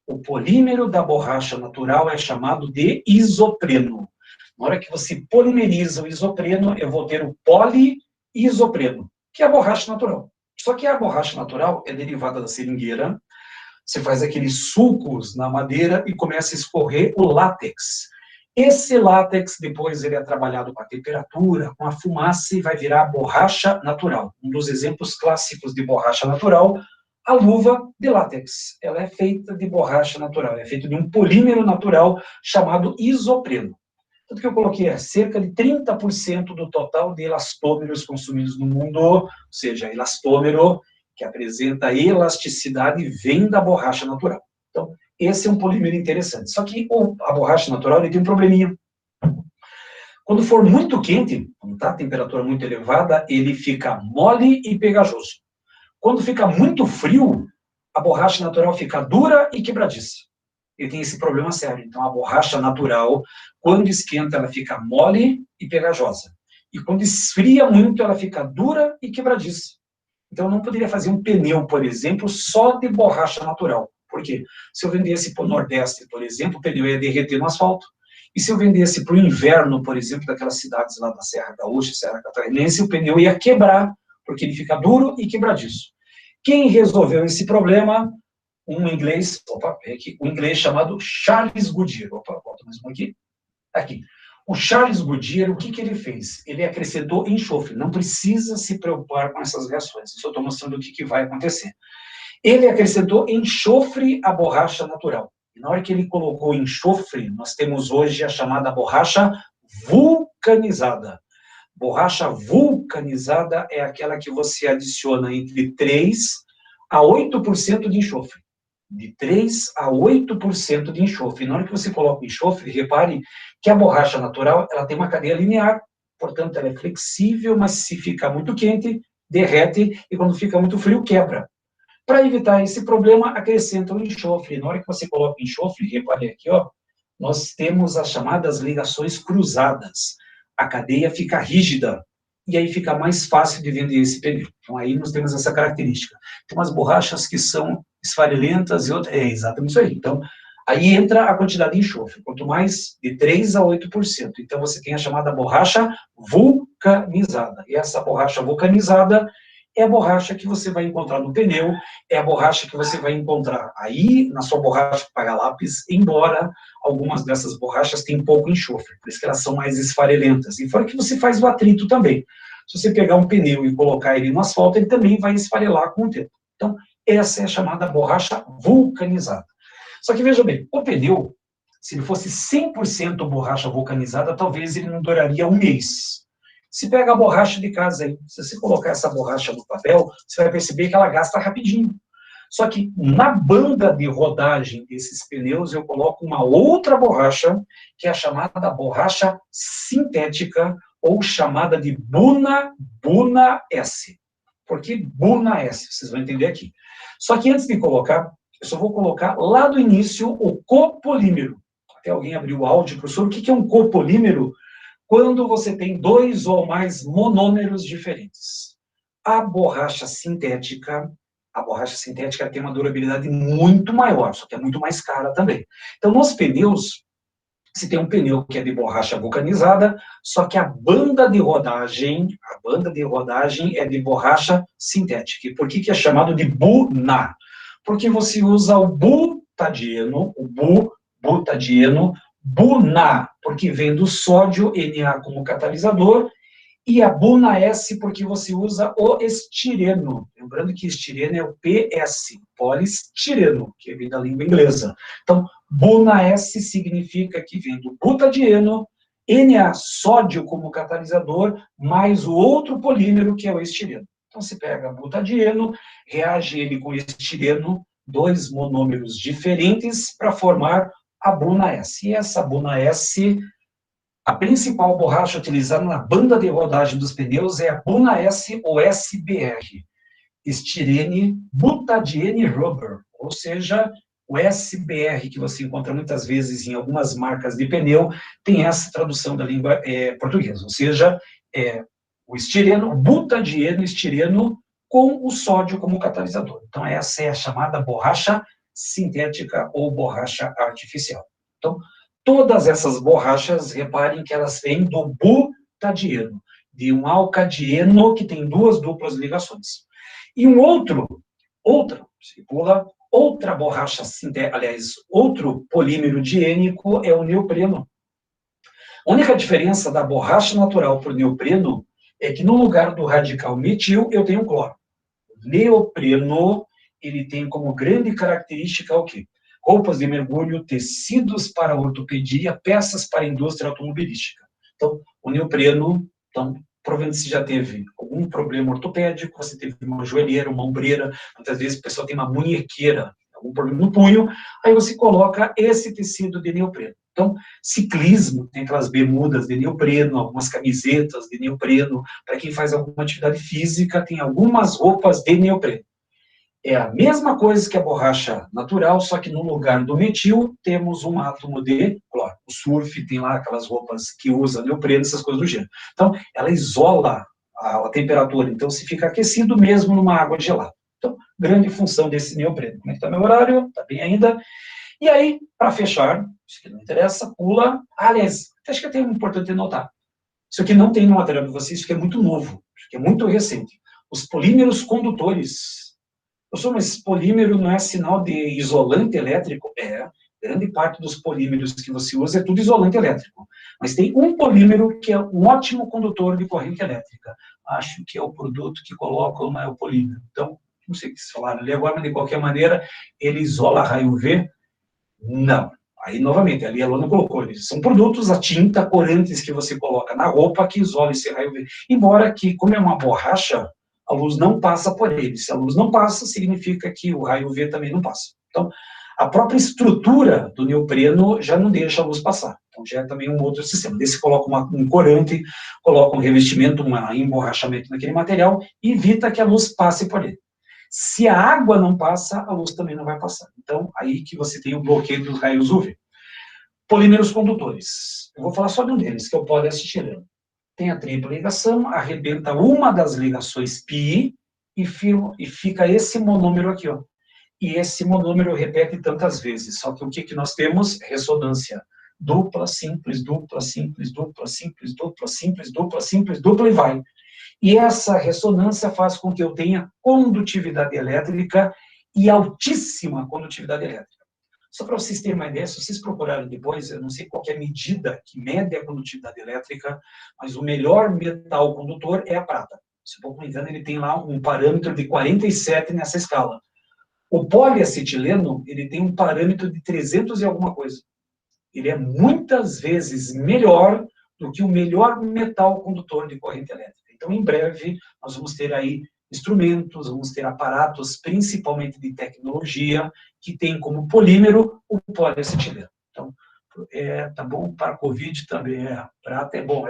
O polímero da borracha natural é chamado de isopreno. Na hora que você polimeriza o isopreno, eu vou ter o poliisopreno, que é a borracha natural. Só que a borracha natural é derivada da seringueira, você faz aqueles sulcos na madeira e começa a escorrer o látex. Esse látex, depois ele é trabalhado com a temperatura, com a fumaça, e vai virar a borracha natural. Um dos exemplos clássicos de borracha natural, a luva de látex. Ela é feita de borracha natural, é feita de um polímero natural chamado isopreno. Tanto que eu coloquei cerca de 30% do total de elastômeros consumidos no mundo, ou seja, elastômero que apresenta elasticidade vem da borracha natural. Então, esse é um polímero interessante. Só que a borracha natural ele tem um probleminha. Quando for muito quente, quando está a temperatura muito elevada, ele fica mole e pegajoso. Quando fica muito frio, a borracha natural fica dura e quebradiça. Ele tem esse problema sério. Então, a borracha natural, quando esquenta, ela fica mole e pegajosa. E quando esfria muito, ela fica dura e quebradiça. Então, eu não poderia fazer um pneu, por exemplo, só de borracha natural. Por quê? Se eu vendesse para o Nordeste, por exemplo, o pneu ia derreter no asfalto. E se eu vendesse para o inverno, por exemplo, daquelas cidades lá da Serra Gaúcha, Serra Catarinense, o pneu ia quebrar, porque ele fica duro e quebradiço. Quem resolveu esse problema? Um inglês chamado Charles Goodyear. Volta mais um aqui. Aqui. O Charles Goodyear, o que ele fez? Ele acrescentou enxofre. Não precisa se preocupar com essas reações. Isso eu estou mostrando o que vai acontecer. Ele acrescentou enxofre à borracha natural. E na hora que ele colocou enxofre, nós temos hoje a chamada borracha vulcanizada. Borracha vulcanizada é aquela que você adiciona entre 3 a 8% de enxofre. De 3 a 8% de enxofre. Na hora que você coloca enxofre, repare que a borracha natural ela tem uma cadeia linear, portanto ela é flexível, mas se fica muito quente, derrete, e quando fica muito frio, quebra. Para evitar esse problema, acrescenta o enxofre. Na hora que você coloca enxofre, repare aqui, ó, nós temos as chamadas ligações cruzadas. A cadeia fica rígida, e aí fica mais fácil de vender esse pneu. Então, aí nós temos essa característica. Tem umas borrachas que são esfarelentas e outras... É exatamente isso aí. Então, aí entra a quantidade de enxofre. Quanto mais, de 3 a 8%. Então, você tem a chamada borracha vulcanizada. E essa borracha vulcanizada, é a borracha que você vai encontrar no pneu, é a borracha que você vai encontrar aí na sua borracha para lápis, embora algumas dessas borrachas tenham pouco enxofre, por isso que elas são mais esfarelentas. E fora que você faz o atrito também. Se você pegar um pneu e colocar ele no asfalto, ele também vai esfarelar com o tempo. Então, essa é a chamada borracha vulcanizada. Só que veja bem, o pneu, se ele fosse 100% borracha vulcanizada, talvez ele não duraria um mês. Se pega a borracha de casa aí, se você colocar essa borracha no papel, você vai perceber que ela gasta rapidinho. Só que na banda de rodagem desses pneus, eu coloco uma outra borracha, que é a chamada borracha sintética, ou chamada de Buna S. Por que Buna S? Vocês vão entender aqui. Só que antes de colocar, eu só vou colocar lá do início o copolímero. Até alguém abriu o áudio, professor, o que é um copolímero? Quando você tem dois ou mais monômeros diferentes. A borracha sintética tem uma durabilidade muito maior, só que é muito mais cara também. Então, nos pneus, se tem um pneu que é de borracha vulcanizada, só que a banda de rodagem é de borracha sintética. E por que é chamado de Buna? Porque você usa o butadieno, Buna, porque vem do sódio Na como catalisador, e a Buna S porque você usa o estireno. Lembrando que estireno é o PS, poliestireno, que vem da língua inglesa. Então, Buna S significa que vem do butadieno, Na, sódio como catalisador, mais o outro polímero, que é o estireno. Então, se pega butadieno, reage ele com estireno, dois monômeros diferentes, para formar a Buna S. E essa Buna S, a principal borracha utilizada na banda de rodagem dos pneus é a Buna S ou SBR, Styrene Butadiene Rubber, ou seja, o SBR, que você encontra muitas vezes em algumas marcas de pneu, tem essa tradução da língua portuguesa, ou seja, o estireno, butadieno, estireno, com o sódio como catalisador. Então, essa é a chamada borracha sintética ou borracha artificial. Então, todas essas borrachas, reparem que elas vêm do butadieno, de um alcadieno que tem duas duplas ligações. E outra borracha sintética, aliás, outro polímero diênico é o neopreno. A única diferença da borracha natural para o neopreno é que no lugar do radical metil eu tenho cloro. O neopreno, ele tem como grande característica o quê? Roupas de mergulho, tecidos para ortopedia, peças para a indústria automobilística. Então, o neopreno, provavelmente você já teve algum problema ortopédico, você teve uma joelheira, uma ombreira, muitas vezes a pessoa tem uma munhequeira, algum problema no punho, aí você coloca esse tecido de neopreno. Então, ciclismo, tem aquelas bermudas de neopreno, algumas camisetas de neopreno, para quem faz alguma atividade física, tem algumas roupas de neopreno. É a mesma coisa que a borracha natural, só que no lugar do metil, temos um átomo de cloro. O surf tem lá aquelas roupas que usa neopreno, essas coisas do gênero. Então, ela isola a temperatura, então se fica aquecido mesmo numa água gelada. Então, grande função desse neopreno. Como é que está meu horário? Está bem ainda. E aí, para fechar, isso que não interessa, pula. Aliás, acho que é até importante notar. Isso aqui não tem no material de vocês, isso aqui é muito novo, isso aqui é muito recente. Os polímeros condutores. Mas polímero não é sinal de isolante elétrico? Grande parte dos polímeros que você usa é tudo isolante elétrico. Mas tem um polímero que é um ótimo condutor de corrente elétrica. Acho que é o produto que colocam, é o polímero. Então, não sei o que vocês falaram ali agora, mas de qualquer maneira, ele isola raio UV? Não. Aí, novamente, ali a Luana colocou, eles são produtos, a tinta, corantes que você coloca na roupa que isola esse raio UV. Embora que, como é uma borracha, a luz não passa por ele. Se a luz não passa, significa que o raio UV também não passa. Então, a própria estrutura do neopreno já não deixa a luz passar. Então, já é também um outro sistema. Desse coloca um corante, coloca um revestimento, um emborrachamento naquele material, e evita que a luz passe por ele. Se a água não passa, a luz também não vai passar. Então, aí que você tem o bloqueio dos raios UV. Polímeros condutores. Eu vou falar só de um deles, que é o poliestireno. Tem a tripla ligação, arrebenta uma das ligações π e fica esse monômero aqui, ó. E esse monômero repete tantas vezes, só que o que nós temos? Ressonância. Dupla, simples, dupla, simples, dupla, simples, dupla, simples, dupla, simples, dupla e vai. E essa ressonância faz com que eu tenha condutividade elétrica e altíssima condutividade elétrica. Só para vocês terem uma ideia, se vocês procurarem depois, eu não sei qual é a medida que mede a condutividade elétrica, mas o melhor metal condutor é a prata. Se eu não me engano, ele tem lá um parâmetro de 47 nessa escala. O poliacetileno, ele tem um parâmetro de 300 e alguma coisa. Ele é muitas vezes melhor do que o melhor metal condutor de corrente elétrica. Então, em breve, nós vamos ter aí instrumentos, vamos ter aparatos, principalmente de tecnologia, que tem como polímero o poliacetileno. Então, tá bom para a Covid também, prata é bom,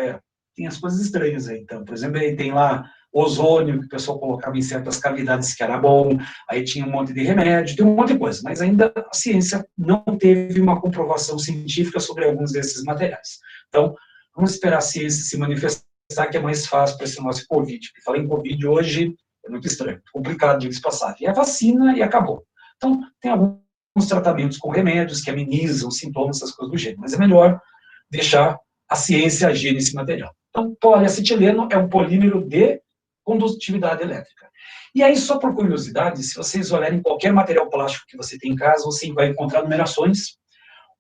tem as coisas estranhas aí. Então, por exemplo, aí tem lá ozônio, que o pessoal colocava em certas cavidades que era bom, aí tinha um monte de remédio, tem um monte de coisa, mas ainda a ciência não teve uma comprovação científica sobre alguns desses materiais. Então, vamos esperar a ciência se manifestar, que é mais fácil para esse nosso Covid. Porque falar em Covid hoje é muito estranho, complicado de se passar. E a vacina e acabou. Então, tem alguns tratamentos com remédios que amenizam sintomas, essas coisas do gênero, mas é melhor deixar a ciência agir nesse material. Então, poliacetileno é um polímero de condutividade elétrica. E aí, só por curiosidade, se vocês olharem qualquer material plástico que você tem em casa, você vai encontrar numerações.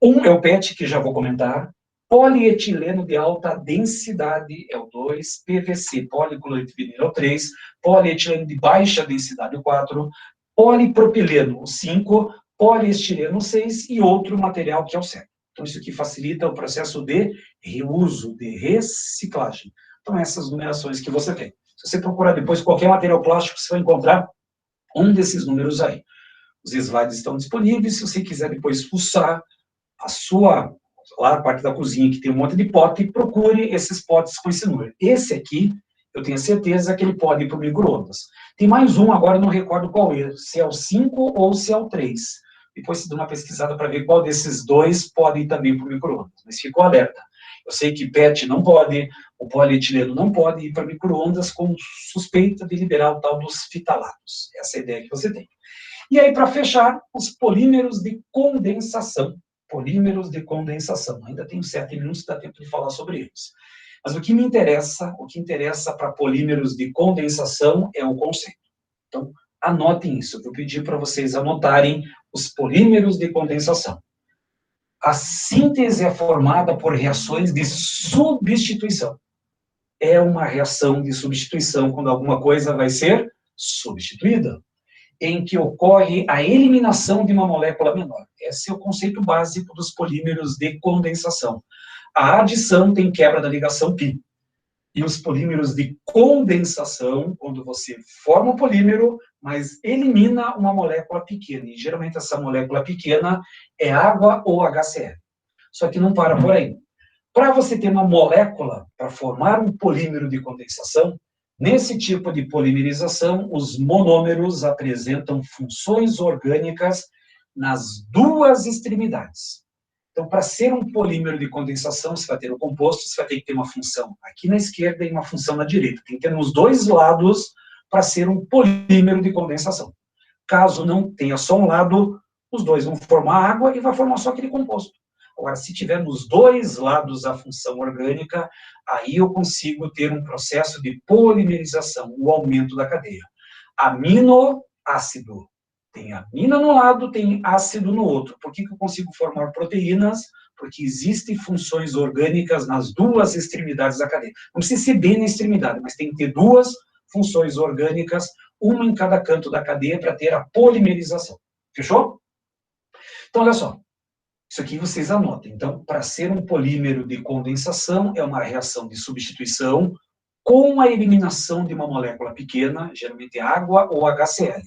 Um é o PET, que já vou comentar. Polietileno de alta densidade é o 2, PVC, policloreto é o 3, polietileno de baixa densidade, o 4, polipropileno, o 5, poliestireno, o 6, e outro material que é o 7. Então, isso aqui facilita o processo de reuso, de reciclagem. Então, essas numerações que você tem. Se você procurar depois qualquer material plástico, você vai encontrar um desses números aí. Os slides estão disponíveis, se você quiser depois fuçar a sua, lá a parte da cozinha, que tem um monte de pote, procure esses potes com esse número. Esse aqui, eu tenho certeza que ele pode ir para o micro-ondas. Tem mais um, agora eu não recordo qual é, se é o 5 ou se é o 3. Depois você dá uma pesquisada para ver qual desses dois pode ir também para o micro-ondas. Mas ficou alerta. Eu sei que PET não pode, o polietileno não pode ir para micro-ondas com suspeita de liberar o tal dos fitalatos. Essa é a ideia que você tem. E aí, para fechar, os polímeros de condensação. Polímeros de condensação. Ainda tenho 7 minutos, dá tempo de falar sobre eles. Mas o que me interessa, o que interessa para polímeros de condensação é o conceito. Então, anotem isso. Eu vou pedir para vocês anotarem os polímeros de condensação. A síntese é formada por reações de substituição. É uma reação de substituição quando alguma coisa vai ser substituída, em que ocorre a eliminação de uma molécula menor. Esse é o conceito básico dos polímeros de condensação. A adição tem quebra da ligação π. E os polímeros de condensação, quando você forma um polímero, mas elimina uma molécula pequena. E geralmente essa molécula pequena é água ou HCl. Só que não para por aí. Para você ter uma molécula, para formar um polímero de condensação, nesse tipo de polimerização, os monômeros apresentam funções orgânicas nas duas extremidades. Então, para ser um polímero de condensação, você vai ter o composto, você vai ter que ter uma função aqui na esquerda e uma função na direita. Tem que ter nos dois lados para ser um polímero de condensação. Caso não tenha só um lado, os dois vão formar água e vai formar só aquele composto. Agora, se tiver nos dois lados a função orgânica, aí eu consigo ter um processo de polimerização, o aumento da cadeia. Aminoácido. Tem amina no lado, tem ácido no outro. Por que eu consigo formar proteínas? Porque existem funções orgânicas nas duas extremidades da cadeia. Não precisa ser bem na extremidade, mas tem que ter duas funções orgânicas, uma em cada canto da cadeia, para ter a polimerização. Fechou? Então, olha só. Isso aqui vocês anotem. Então, para ser um polímero de condensação, é uma reação de substituição com a eliminação de uma molécula pequena, geralmente água ou HCl.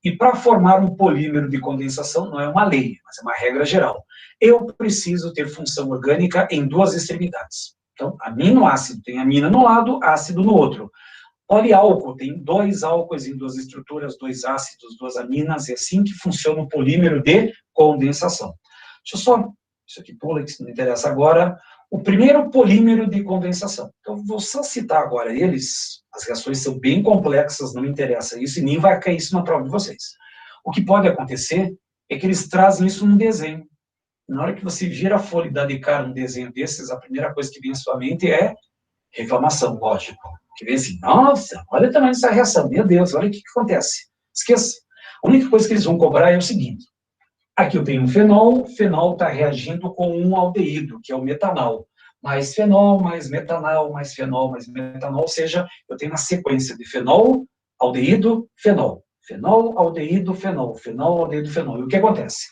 E para formar um polímero de condensação, não é uma lei, mas é uma regra geral. Eu preciso ter função orgânica em duas extremidades. Então, aminoácido tem amina no lado, ácido no outro. Poliálcool tem dois álcoois em duas estruturas, dois ácidos, duas aminas, é assim que funciona o polímero de condensação. Deixa eu só, isso aqui pula, que isso não interessa agora, o primeiro polímero de condensação. Então, vou só citar agora eles, as reações são bem complexas, não me interessa isso, e nem vai cair isso na prova de vocês. O que pode acontecer é que eles trazem isso num desenho. Na hora que você vira a folha e dá de cara um desenho desses, a primeira coisa que vem à sua mente é reclamação, lógico. Que vem assim, nossa, olha o tamanho dessa reação, meu Deus, olha o que acontece. Esqueça. A única coisa que eles vão cobrar é o seguinte, aqui eu tenho um fenol, o fenol está reagindo com um aldeído, que é o metanal. Mais fenol, mais metanal, mais fenol, mais metanol, ou seja, eu tenho uma sequência de fenol, aldeído, fenol. Fenol, aldeído, fenol. Fenol, aldeído, fenol. E o que acontece?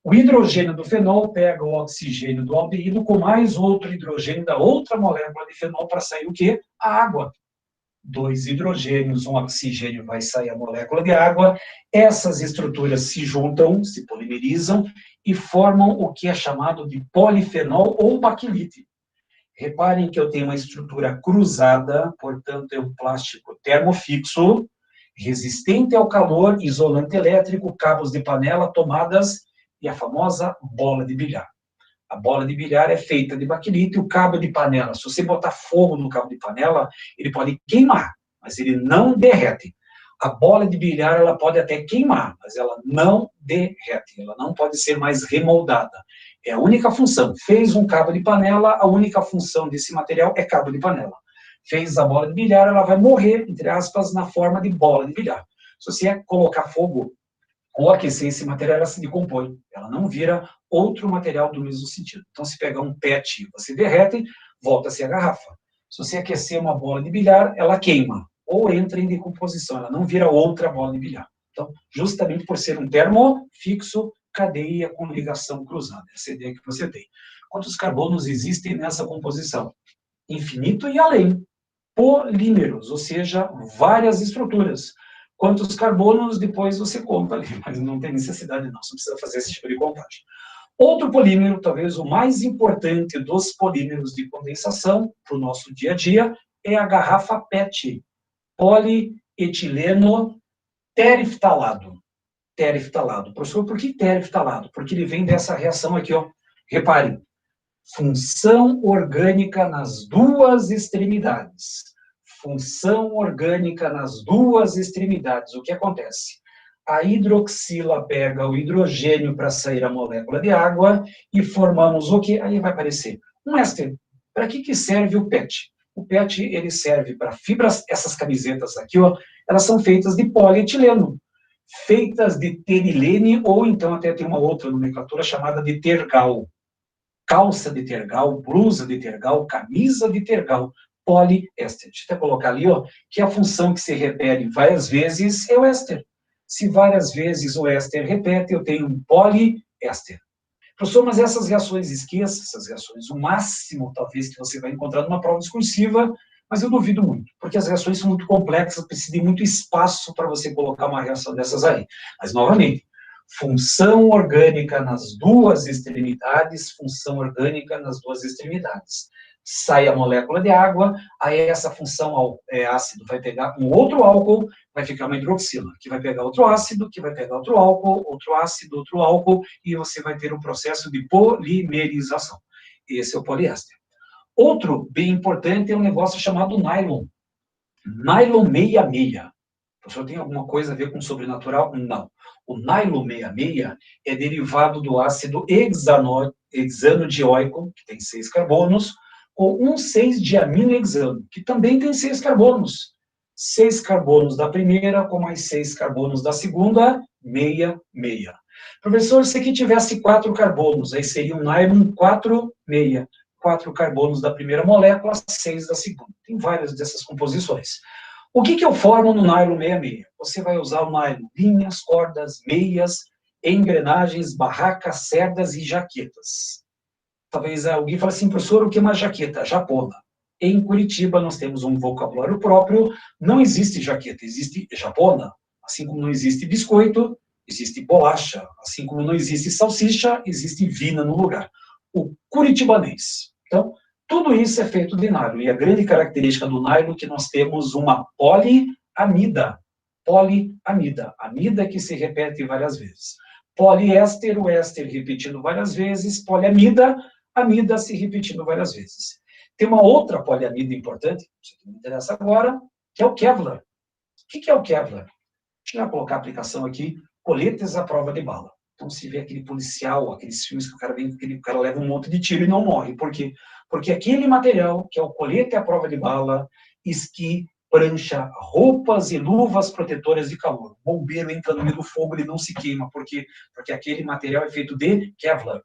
O hidrogênio do fenol pega o oxigênio do aldeído com mais outro hidrogênio da outra molécula de fenol para sair o quê? A água. 2 hidrogênios, um oxigênio, vai sair a molécula de água. Essas estruturas se juntam, se polimerizam e formam o que é chamado de polifenol ou baquelite. Reparem que eu tenho uma estrutura cruzada, portanto, é um plástico termofixo, resistente ao calor, isolante elétrico, cabos de panela, tomadas e a famosa bola de bilhar. A bola de bilhar é feita de baquelite, o cabo de panela, se você botar fogo no cabo de panela, ele pode queimar, mas ele não derrete. A bola de bilhar, ela pode até queimar, mas ela não derrete, ela não pode ser mais remoldada. É a única função. Fez um cabo de panela, a única função desse material é cabo de panela. Fez a bola de bilhar, ela vai morrer, entre aspas, na forma de bola de bilhar. Se você colocar fogo ou aquecer esse material, ela se decompõe. Ela não vira outro material do mesmo sentido. Então, se pegar um PET, você derrete, volta a ser a garrafa. Se você aquecer uma bola de bilhar, ela queima, ou entra em decomposição, ela não vira outra bola de bilhar. Então, justamente por ser um termo fixo, cadeia com ligação cruzada. Essa é a ideia que você tem. Quantos carbonos existem nessa composição? Infinito e além. Polímeros, ou seja, várias estruturas. Quantos carbonos, depois você conta ali, mas não tem necessidade não, você precisa fazer esse tipo de contagem. Outro polímero, talvez o mais importante dos polímeros de condensação para o nosso dia a dia, é a garrafa PET, polietileno tereftalado. Tereftalado. Professor, por que tereftalado? Porque ele vem dessa reação aqui, ó. Repare, função orgânica nas duas extremidades. Função orgânica nas duas extremidades. O que acontece? A hidroxila pega o hidrogênio para sair a molécula de água e formamos o que? Aí vai aparecer um éster. Para que serve o PET? O PET ele serve para fibras, essas camisetas aqui, ó, elas são feitas de polietileno, feitas de terilene, ou então até tem uma outra nomenclatura chamada de tergal. Calça de tergal, blusa de tergal, camisa de tergal, poliéster. Deixa eu até colocar ali, ó, que a função que se repete várias vezes é o éster. Se várias vezes o éster repete, eu tenho um poliéster. Professor, mas essas reações, esqueça essas reações. O máximo, talvez, que você vai encontrar numa prova discursiva, mas eu duvido muito, porque as reações são muito complexas, precisa de muito espaço para você colocar uma reação dessas aí. Mas, novamente, função orgânica nas duas extremidades, função orgânica nas duas extremidades. Sai a molécula de água, aí essa função ácido vai pegar um outro álcool, vai ficar uma hidroxila, que vai pegar outro ácido, que vai pegar outro álcool, outro ácido, outro álcool, e você vai ter um processo de polimerização. Esse é o poliéster. Outro bem importante é um negócio chamado nylon. Nylon 66. O senhor tem alguma coisa a ver com sobrenatural? Não. O nylon 66 é derivado do ácido hexanodioico, que tem 6 carbonos, com um 6-diaminohexano, que também tem 6 carbonos. 6 carbonos da primeira, com mais 6 carbonos da segunda, 66. Professor, se aqui tivesse 4 carbonos, aí seria um nylon 4,6. 4 carbonos da primeira molécula, 6 da segunda. Tem várias dessas composições. O que eu formo no nylon 66? Você vai usar o nylon, linhas, cordas, meias, engrenagens, barracas, cerdas e jaquetas. Talvez alguém fale assim, professor, o que é uma jaqueta? Japona. Em Curitiba nós temos um vocabulário próprio, não existe jaqueta, existe japona. Assim como não existe biscoito, existe bolacha. Assim como não existe salsicha, existe vina no lugar. O curitibanês. Então, tudo isso é feito de nylon. E a grande característica do nylon é que nós temos uma poliamida. Poliamida. Amida que se repete várias vezes. Poliéster, o éster repetindo várias vezes. Poliamida, amida se repetindo várias vezes. Tem uma outra poliamida importante, que me interessa agora, que é o Kevlar. O que é o Kevlar? Deixa eu colocar a aplicação aqui. Coletes à prova de bala. Então, se vê aquele policial, aqueles filmes que o cara vem, o cara leva um monte de tiro e não morre. Por quê? Porque aquele material, que é o colete à prova de bala, esqui, prancha, roupas e luvas protetoras de calor. O bombeiro entra no meio do fogo, ele não se queima. Por quê? Porque aquele material é feito de Kevlar.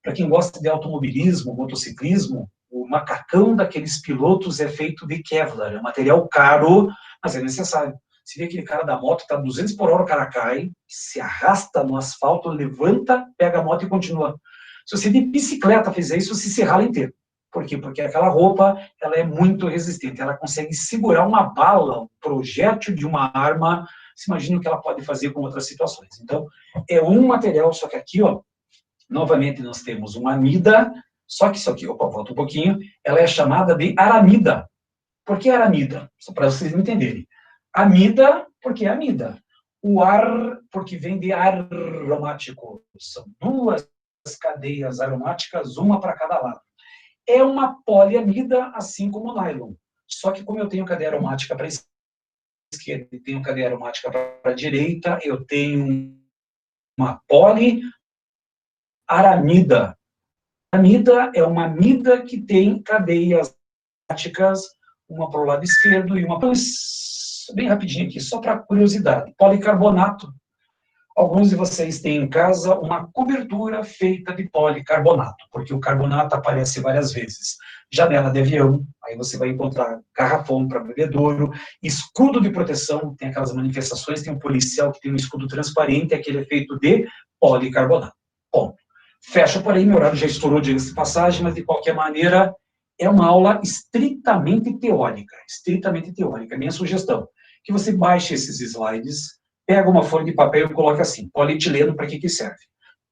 Para quem gosta de automobilismo, motociclismo, o macacão daqueles pilotos é feito de Kevlar. É um material caro, mas é necessário. Se vê aquele cara da moto, está 200 por hora, o cara cai, se arrasta no asfalto, levanta, pega a moto e continua. Se você de bicicleta fizer isso, você se rala inteiro. Por quê? Porque aquela roupa, ela é muito resistente, ela consegue segurar uma bala, um projétil de uma arma. Você imagina o que ela pode fazer com outras situações. Então, é um material, só que aqui, ó, novamente nós temos uma amida, só que isso aqui, opa, volta um pouquinho, ela é chamada de aramida. Por que aramida? Só para vocês entenderem. Amida, porque é amida. O ar, porque vem de aromático. São duas cadeias aromáticas, uma para cada lado. É uma poliamida, assim como o nylon. Só que como eu tenho cadeia aromática para a esquerda e tenho cadeia aromática para a direita, eu tenho uma poliaramida. A amida é uma amida que tem cadeias aromáticas, uma para o lado esquerdo e uma para o bem rapidinho aqui, só para curiosidade. Policarbonato. Alguns de vocês têm em casa uma cobertura feita de policarbonato, porque o carbonato aparece várias vezes. Janela de avião, aí você vai encontrar garrafão para bebedouro, escudo de proteção, tem aquelas manifestações, tem um policial que tem um escudo transparente, aquele é feito de policarbonato. Bom, fecha por aí, meu horário já estourou, diga-se de passagem, mas de qualquer maneira, é uma aula estritamente teórica. Minha sugestão, que você baixe esses slides, pega uma folha de papel e coloca assim, polietileno, para que serve?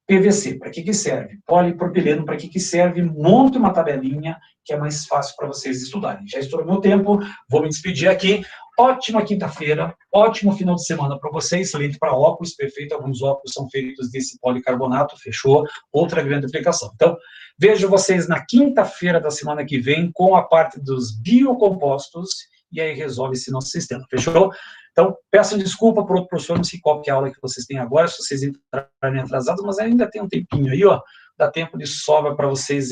PVC, para que serve? Polipropileno, para que serve? Monte uma tabelinha, que é mais fácil para vocês estudarem. Já estourou meu tempo, vou me despedir aqui. Ótima quinta-feira, ótimo final de semana para vocês, excelente para óculos, perfeito, alguns óculos são feitos desse policarbonato, fechou, outra grande aplicação. Então, vejo vocês na quinta-feira da semana que vem com a parte dos biocompostos, e aí resolve esse nosso sistema, fechou? Então, peço desculpa por outro professor, não sei qual que é a aula que vocês têm agora, se vocês entrarem atrasados, mas ainda tem um tempinho aí, ó, dá tempo de sobra para vocês